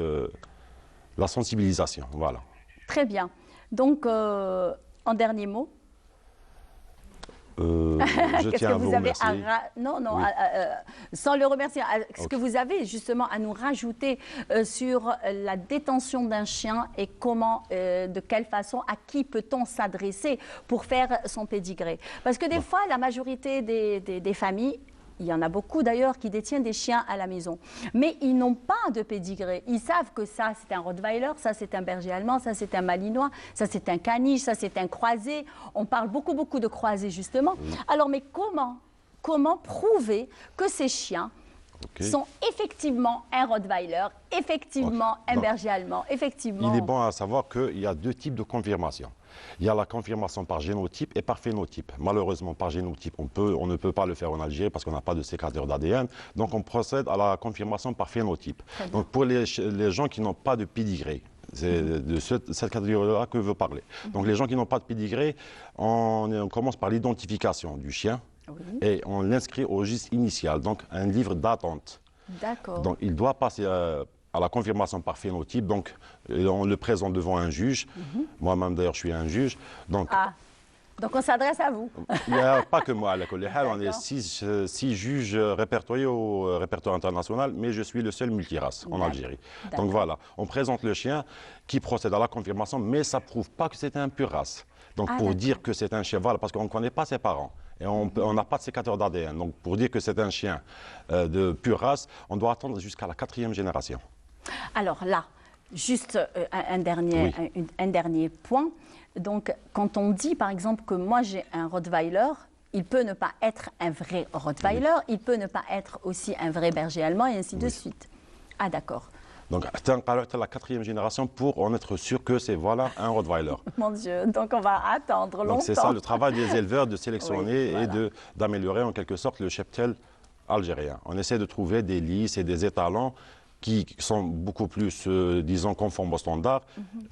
la sensibilisation. Voilà.
Très bien. Donc, en dernier mot,
je tiens à vous remercier.
Non, oui. Sans le remercier, ce que vous avez justement à nous rajouter sur la détention d'un chien et comment, de quelle façon, à qui peut-on s'adresser pour faire son pédigré? Parce que des fois, la majorité des familles, il y en a beaucoup d'ailleurs qui détiennent des chiens à la maison. Mais ils n'ont pas de pédigré. Ils savent que ça, c'est un Rottweiler, ça, c'est un berger allemand, ça, c'est un malinois, ça, c'est un caniche, ça, c'est un croisé. On parle beaucoup de croisés, justement. Oui. Alors, mais comment prouver que ces chiens sont effectivement un Rottweiler, effectivement un berger allemand, effectivement...
Il est bon à savoir qu'il y a deux types de confirmation. Il y a la confirmation par génotype et par phénotype. Malheureusement, par génotype, on ne peut pas le faire en Algérie parce qu'on n'a pas de sécateur d'ADN. Donc, on procède à la confirmation par phénotype. Donc, pour les gens qui n'ont pas de pédigré, c'est de cette catégorie-là que je veux parler. Donc, les gens qui n'ont pas de pédigré, on commence par l'identification du chien et on l'inscrit au registre initial, donc un livre d'attente.
D'accord.
Donc, il doit passer à la confirmation par phénotype, donc on le présente devant un juge. Moi-même, d'ailleurs, je suis un juge. Donc
on s'adresse à vous.
Il n'y a pas que moi à la Colléhal, on est 6 juges répertoriés au répertoire international, mais je suis le seul multirace en Algérie. Donc voilà, on présente le chien qui procède à la confirmation, mais ça ne prouve pas que c'est un pur race. Donc pour dire que c'est un chien, voilà, parce qu'on ne connaît pas ses parents. Et on n'a pas de sécateur d'ADN. Donc pour dire que c'est un chien de pure race, on doit attendre jusqu'à la 4e génération.
Alors là, juste un dernier point. Donc, quand on dit, par exemple, que moi j'ai un Rottweiler, il peut ne pas être un vrai Rottweiler, il peut ne pas être aussi un vrai berger allemand, et ainsi de suite. Ah, d'accord.
Donc, attends la 4e génération pour en être sûr que c'est voilà un Rottweiler.
Mon Dieu, donc on va attendre longtemps.
Donc, c'est ça le travail des éleveurs, de sélectionner et d'améliorer en quelque sorte le cheptel algérien. On essaie de trouver des lys et des étalons qui sont beaucoup plus, disons, conformes aux standards.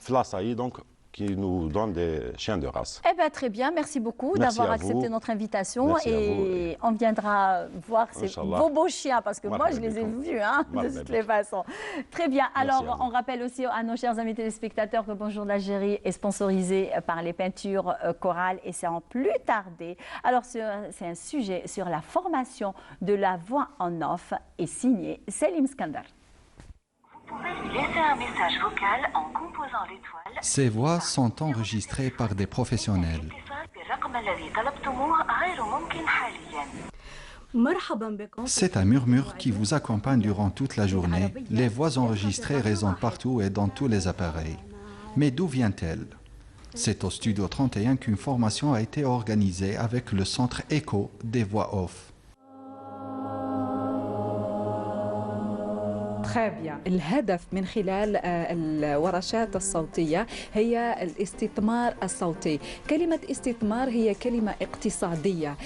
Flassaï, donc, qui nous donne des chiens de race.
Eh bien, très bien. Merci beaucoup d'avoir accepté notre invitation.
Merci
et on viendra voir ces beaux chiens, parce que moi, je les ai vus, hein, de toutes les façons. Très bien. Alors, on rappelle aussi à nos chers amis téléspectateurs que Bonjour d'Algérie est sponsorisé par les peintures Coral, et c'est en plus tarder. Alors, c'est un sujet sur la formation de la voix en off, et signé Selim Skandar.
Vous pouvez laisser un message vocal en composant l'étoile.
Ces voix sont enregistrées par des professionnels. C'est un murmure qui vous accompagne durant toute la journée. Les voix enregistrées résonnent partout et dans tous les appareils. Mais d'où vient-elle? C'est au Studio 31 qu'une formation a été organisée avec le centre ECHO des voix off.
Très bien. الهدف من خلال الورشات الصوتية هي الاستثمار الصوتي. كلمة استثمار هي كلمة اقتصادية.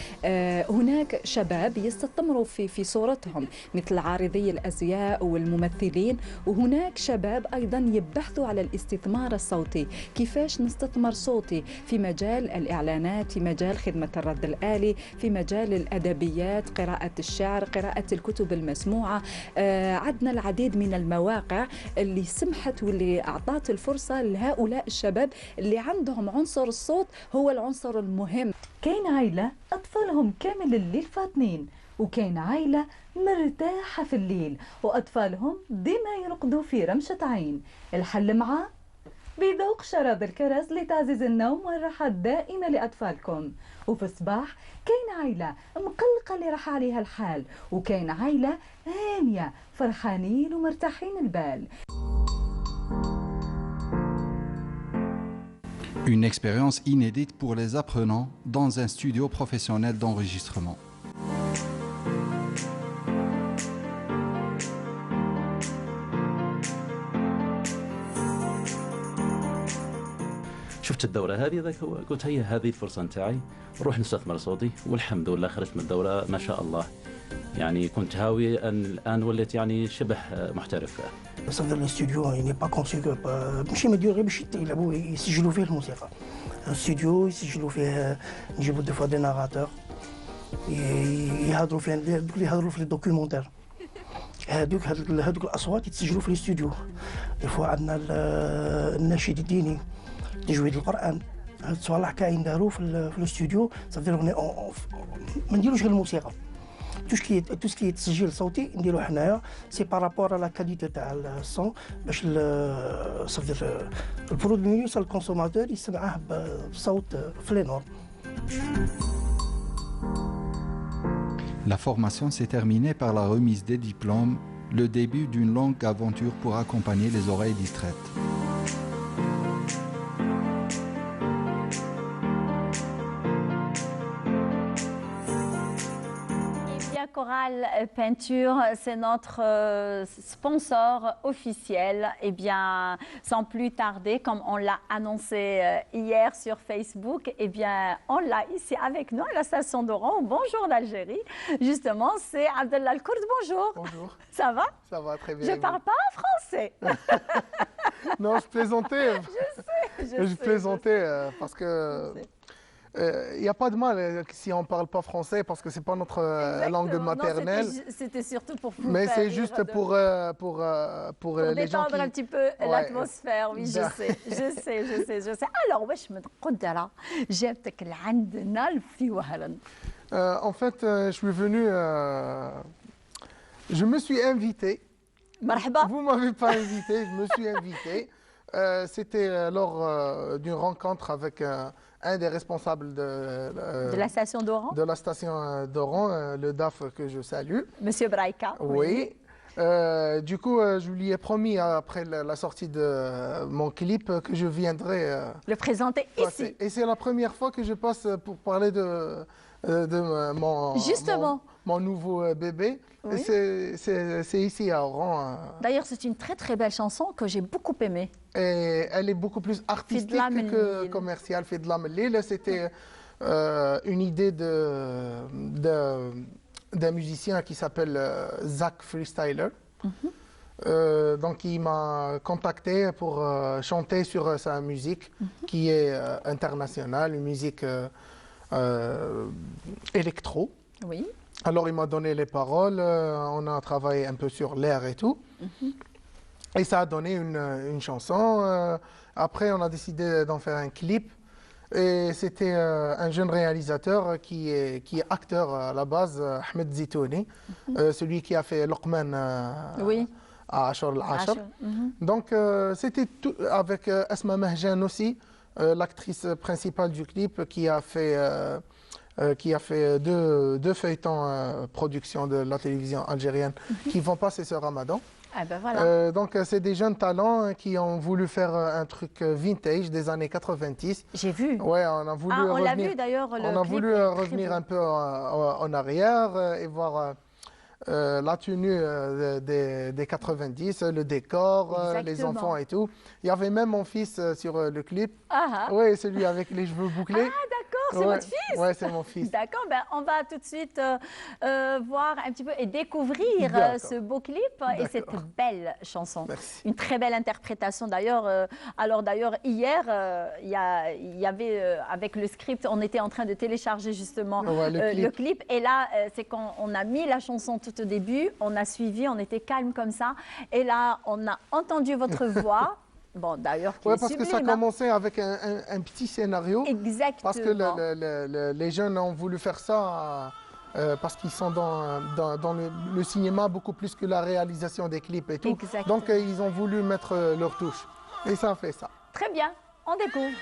هناك شباب يستثمروا في صورتهم مثل عارضي الأزياء والممثلين، وهناك شباب أيضا يبحثوا على الاستثمار الصوتي. كيفاش نستثمر صوتي في مجال الإعلانات، في مجال خدمة الرد الآلي، في مجال الأدبيات، قراءة الشعر، قراءة الكتب المسموعة. عندنا العديد من المواقع اللي سمحت واللي أعطت الفرصة لهؤلاء الشباب اللي عندهم عنصر الصوت هو العنصر المهم.
كاين عائلة أطفالهم كامل الليل فاطنين، وكاين عائلة مرتاحة في الليل وأطفالهم ديما يرقدوا في رمشة عين. الحل معاه بذوق شراب الكرز لتعزيز النوم والراحة الدائمة لأطفالكم. وفي الصباح كاين عائلة مقلقة اللي راح عليها الحال، وكاين عائلة هانية فرحانين ومرتاحين البال.
Une expérience inédite pour les apprenants dans un studio professionnel d'enregistrement.
شفت الدورة هذه قلت هذه الفرصة نتاعي نروح نستثمر صوتي، والحمد لله خرجت من الدورة ما شاء الله. يعني كنت هاوي أن الآن وليت يعني شبه محترف.
صدر الاستوديو يعني با كونسي ماشي مدير غير باش يلعبوا يسجلوا فيه الموسيقى. الاستوديو يسجلوا فيه، نجيبوا دي فوا دي ناراتور يهضروا فيه، دوك اللي يهضروا في الدوكيومونتير هذوك الاصوات يتسجلوا في الاستوديو. دي فوا عندنا الناشد الديني، تجويد القران، هاد الصوالح كاين داروا في الاستوديو. صافي ما نديروش غير الموسيقى، توسكي تسجيل صوتي نديرو حنايا سي بارابور على كاليتي تاع الصون باش صافي البرودوي يوصل للكونسوماتور يسمعه بصوت في لي نورم.
La formation s'est terminée par la remise des diplômes, le début d'une longue aventure pour accompagner les oreilles distraites.
Coral Peinture, c'est notre sponsor officiel. Eh bien, sans plus tarder, comme on l'a annoncé hier sur Facebook, eh bien, on l'a ici avec nous à la station d'Oran. Bonjour d'Algérie. Justement, c'est Abdellah Al-Kourd. Bonjour.
Bonjour.
Ça va?
Ça va très bien.
Je ne parle pas français.
Non, je plaisantais.
Je
plaisantais parce que... Il n'y a pas de mal si on ne parle pas français parce que ce n'est pas notre langue maternelle.
C'était surtout pour vous
Mais
faire
c'est juste pour les gens
détendre un petit peu l'atmosphère. Oui, je sais. Alors, واش متقدرة جابتك لعندنا في وهران؟
En fait, je suis venu, je me suis invité.
مرحبا.
Vous ne m'avez pas invité, je me suis invité. C'était lors d'une rencontre avec un des responsables de
la station d'Oran.
De la station d'Oran, le DAF que je salue.
Monsieur Braïka.
Oui. Du coup, je lui ai promis après la sortie de mon clip que je viendrai
le présenter ici.
Et c'est la première fois que je passe pour parler de mon nouveau bébé.
Oui.
C'est ici à Oran.
D'ailleurs, c'est une très très belle chanson que j'ai beaucoup aimée.
Et elle est beaucoup plus artistique que commerciale. Fait de la Mellil. C'était une idée d'un musicien qui s'appelle Zach Freestyler. Donc il m'a contacté pour chanter sur sa musique qui est internationale, une musique électro.
Oui.
Alors il m'a donné les paroles, on a travaillé un peu sur l'air et tout. Et ça a donné une chanson. Après, on a décidé d'en faire un clip. Et c'était un jeune réalisateur qui est acteur à la base, Ahmed Zitouni, celui qui a fait Luqman à Ashur al-Ashar. Donc, c'était avec Asma Mahjan aussi, l'actrice principale du clip, qui a fait deux feuilletons production de la télévision algérienne qui vont passer ce Ramadan.
Ah ben voilà.
Donc c'est des jeunes talents qui ont voulu faire un truc vintage des années 90.
J'ai vu.
Ouais, on a voulu
l'a vu d'ailleurs.
On a voulu revenir un peu en arrière et voir la tenue des 90, le décor, les enfants et tout. Il y avait même mon fils sur le clip. Oui, celui avec les cheveux bouclés.
Ah, d'accord, c'est votre fils?
Oui, c'est mon fils.
D'accord, ben, on va tout de suite voir un petit peu et découvrir ce beau clip et cette belle chanson.
Merci.
Une très belle interprétation d'ailleurs. Alors d'ailleurs, hier, il y avait, avec le script, on était en train de télécharger justement le clip. Et là, c'est quand on a mis la chanson tout au début, on a suivi, on était calme comme ça. Et là, on a entendu votre voix. Bon, d'ailleurs,
parce que ça commençait avec un petit scénario.
Exactement.
Parce que les jeunes ont voulu faire ça parce qu'ils sont dans le cinéma beaucoup plus que la réalisation des clips et tout.
Exactement.
Donc, ils ont voulu mettre leur touche. Et ça a fait ça.
Très bien, on découvre.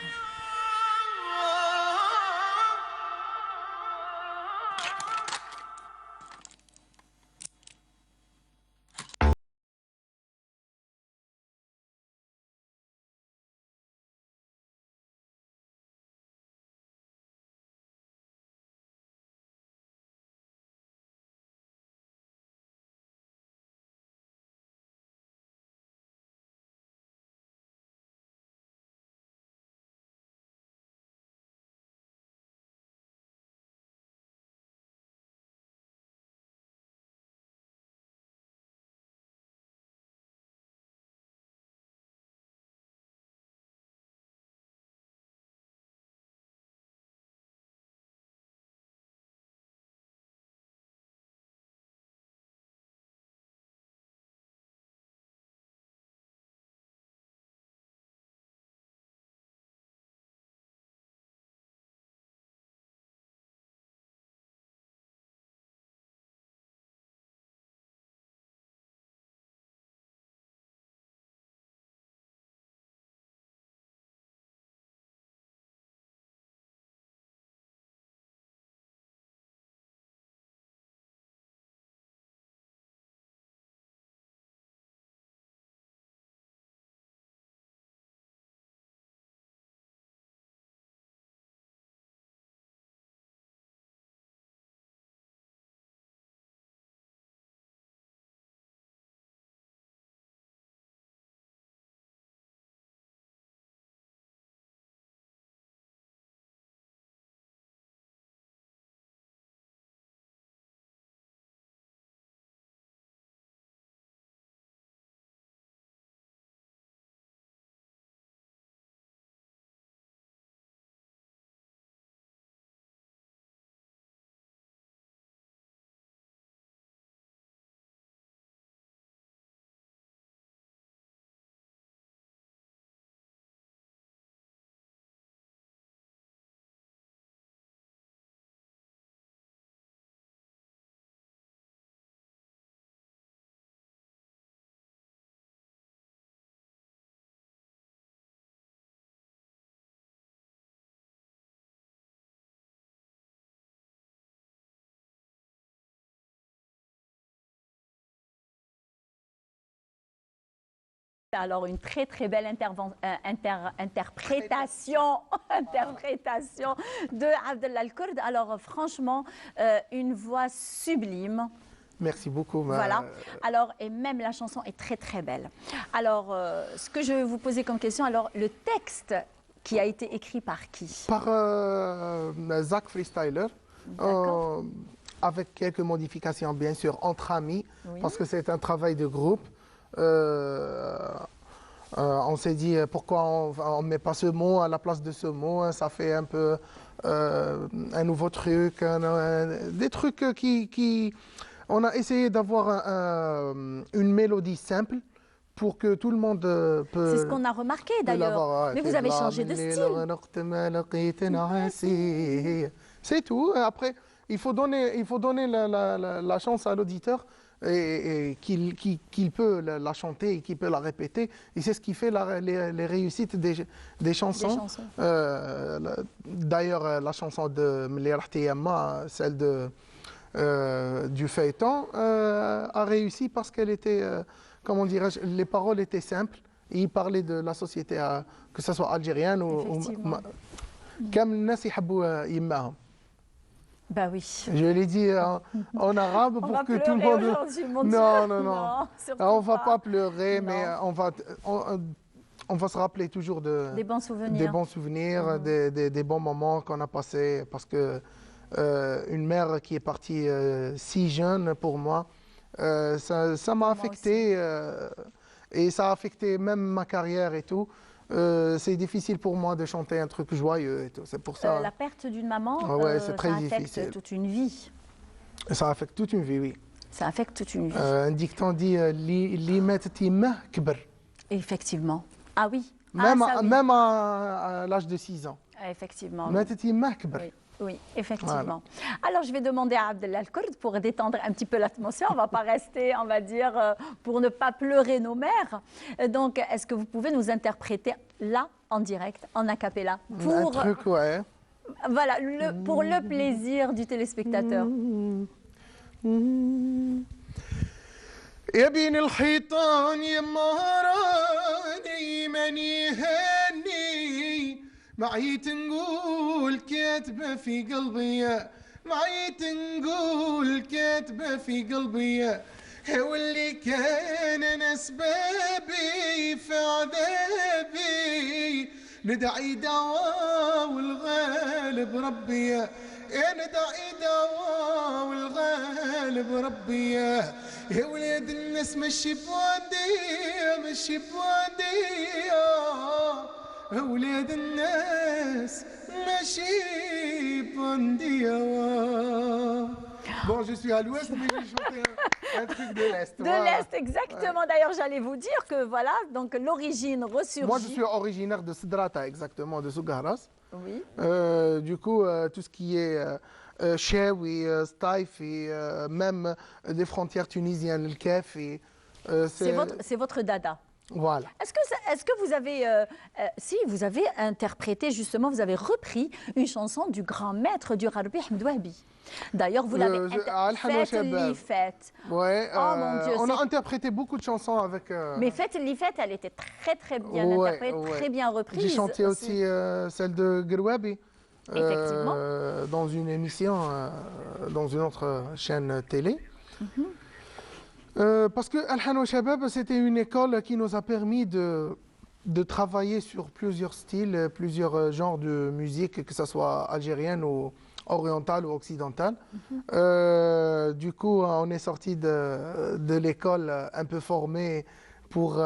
Alors, une très, très belle interprétation de Abdellah Al-Kurd. Alors, franchement, une voix sublime.
Merci beaucoup.
Voilà. Alors, et même la chanson est très, très belle. Alors, ce que je vais vous poser comme question, alors, le texte qui a été écrit par qui?
Par Zach Freestyler. Avec quelques modifications, bien sûr, entre amis, parce que c'est un travail de groupe. On s'est dit pourquoi on ne met pas ce mot à la place de ce mot, hein, ça fait un peu un nouveau truc, des trucs qui... On a essayé d'avoir une mélodie simple pour que tout le monde peut...
C'est ce qu'on a remarqué d'ailleurs, mais vous avez changé de style.
C'est tout, après il faut donner la chance à l'auditeur et qu'il peut la chanter et qu'il peut la répéter. Et c'est ce qui fait les réussites des chansons. D'ailleurs, la chanson de Mli Rahti Yamma, celle du feuilleton, a réussi parce qu'elle était, comment dirais-je, les paroles étaient simples. Et il parlait de la société, que ce soit algérienne ou... كامل الناس يحبوا يماهم.
Bah oui.
Je l'ai dit en arabe pour que tout le monde... Non, non, non. On ne va pas pleurer, mais on va se rappeler toujours
des bons souvenirs,
des bons moments qu'on a passés. Parce que une mère qui est partie si jeune pour moi, ça m'a affecté. Et ça a affecté même ma carrière et tout. C'est difficile pour moi de chanter un truc joyeux et tout. C'est pour ça.
La perte d'une maman,
c'est très
ça affecte
difficile.
toute une vie.
Ça affecte toute une vie, oui.
Ça affecte toute une vie.
Un dicton dit li metati mah kber.
Effectivement. Ah oui.
Même,
oui.
même à l'âge de 6 ans.
Effectivement.
Metati mah kber.
Oui. Oui, effectivement. Voilà. Alors, je vais demander à Abdellah Al-Kurd pour détendre un petit peu l'atmosphère. On ne va pas rester, on va dire, pour ne pas pleurer nos mères. Donc, est-ce que vous pouvez nous interpréter là, en direct, en a cappella pour...
Un truc, ouais.
Voilà, pour le plaisir du téléspectateur.
يا بين الحيطان يا مهراني ماني هاني معي تنقول كاتبة في قلبي معي تنقول كاتبة في قلبي واللي كان أسبابي في عذابي ندعي دعوة والغالب ربي ندعي دعوة والغالب ربي يا ولاد الناس مشي بوادي مشي بوادي أولاد الناس ماشي بونديا. Bon, je suis à l'ouest, mais j'ai chanté un truc de l'est.
De l'est, exactement. Ouais. D'ailleurs, j'allais vous dire que voilà, donc l'origine ressurgit.
Moi, je suis originaire de Sidrata, exactement, de Sougaras.
Oui.
Du coup, tout ce qui est Chewi, Staif et même des frontières tunisiennes, le Kef.
C'est votre dada.
Voilà.
Est-ce que vous avez, si vous avez interprété justement, vous avez repris une chanson du grand maître du Rabi Ahmed Wahbi. D'ailleurs, vous l'avez faite.
Ouais.
Oh mon Dieu.
On a interprété beaucoup de chansons avec.
Mais Faites l'Ifet, elle était très très bien interprétée, très bien reprise.
J'ai chanté aussi celle de Gerwabi.
Effectivement.
Dans une émission, dans une autre chaîne télé. Parce que Al-Hanoua Shabab, c'était une école qui nous a permis de travailler sur plusieurs styles, plusieurs genres de musique, que ce soit algérienne ou orientale ou occidentale. Du coup, on est sorti de l'école un peu formé pour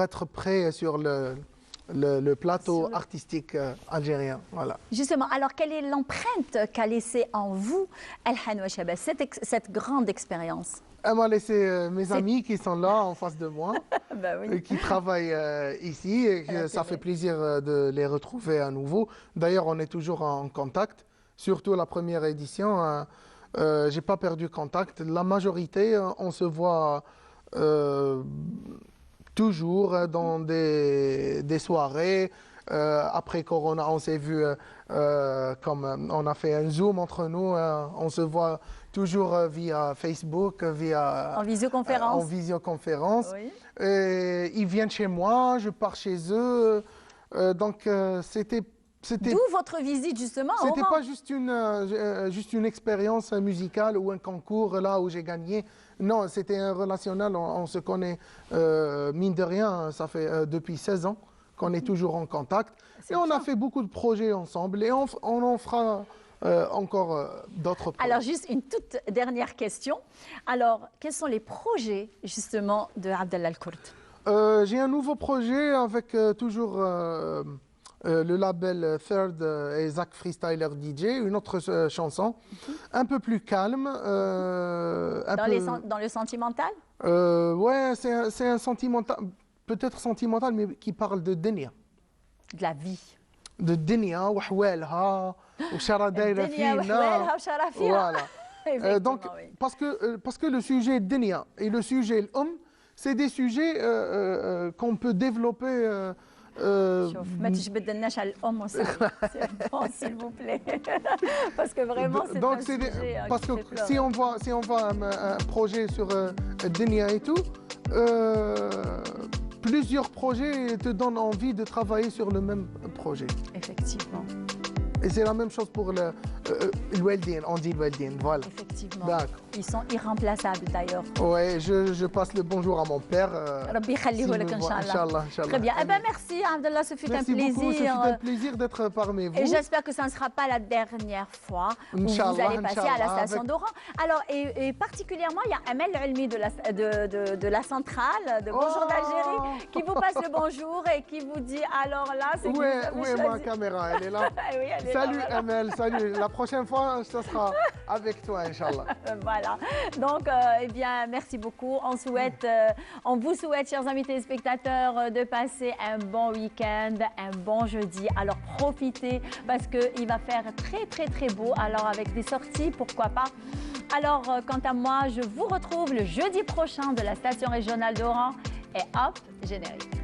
être prêt sur le plateau artistique algérien. Voilà.
Justement, alors quelle est l'empreinte qu'a laissée en vous Al-Hanoua Shabab, cette grande expérience?
Elle m'a laissé mes amis qui sont là en face de moi,
bah oui.
et qui travaillent ici, et que ça fait plaisir de les retrouver à nouveau. D'ailleurs, on est toujours en contact, surtout la première édition. J'ai pas perdu contact. La majorité, on se voit toujours dans des soirées. Après Corona, on s'est vu, comme on a fait un Zoom entre nous, on se voit toujours via Facebook,
en visioconférence.
En visioconférence.
Oui.
Ils viennent chez moi, je pars chez eux. Donc c'était.
D'où votre visite justement.
C'était pas juste une expérience musicale ou un concours là où j'ai gagné. Non, c'était un relationnel. On se connaît mine de rien. Ça fait depuis 16 ans qu'on est toujours en contact. Et on a fait beaucoup de projets ensemble et on en fera encore d'autres projets.
Alors, juste une toute dernière question. Alors, quels sont les projets justement de Abdellah Al-Kurd?
J'ai un nouveau projet avec toujours le label Third et Zach Freestyler DJ, une autre chanson, un peu plus calme.
Dans le sentimental?
Ouais, c'est un sentimental, peut-être sentimental, mais qui parle de Denia.
De la vie.
De Denia, وحوالها وشرا دايره فينا. Voilà. Donc, parce que le sujet Denia et le sujet l'homme, c'est des sujets qu'on peut développer.
ما تجبدناش على الام s'il vous plaît, parce que vraiment c'est un sujet.
Parce que si on voit un projet sur Denia et tout, plusieurs projets te donnent envie de travailler sur le même projet.
Effectivement.
Et c'est la même chose pour on dit Loualdine, voilà.
Effectivement.
D'accord.
Ils sont irremplaçables d'ailleurs.
Oui, je passe le bonjour à mon père.
Rabbi khallihu lak, Inch'Allah. Très bien. Eh ben, merci Abdallah, ce fut un plaisir.
Merci beaucoup, ce fut un plaisir d'être parmi vous.
Et j'espère que ça ne sera pas la dernière fois où vous allez passer à la station d'Oran. Alors, et particulièrement, il y a Amel Elmi de la centrale de Bonjour d'Algérie qui vous passe le bonjour et qui vous dit alors là, c'est
où est ma caméra? Elle est là.
Oui, elle est
salut
là,
Amel, salut. La prochaine fois, ce sera avec toi, Inch'Allah.
Voilà. Donc, eh bien, merci beaucoup. On vous souhaite, chers amis téléspectateurs, de passer un bon week-end, un bon jeudi. Alors, profitez parce qu'il va faire très, très, très beau. Alors, avec des sorties, pourquoi pas. Alors, quant à moi, je vous retrouve le jeudi prochain de la station régionale d'Oran. Et hop, générique.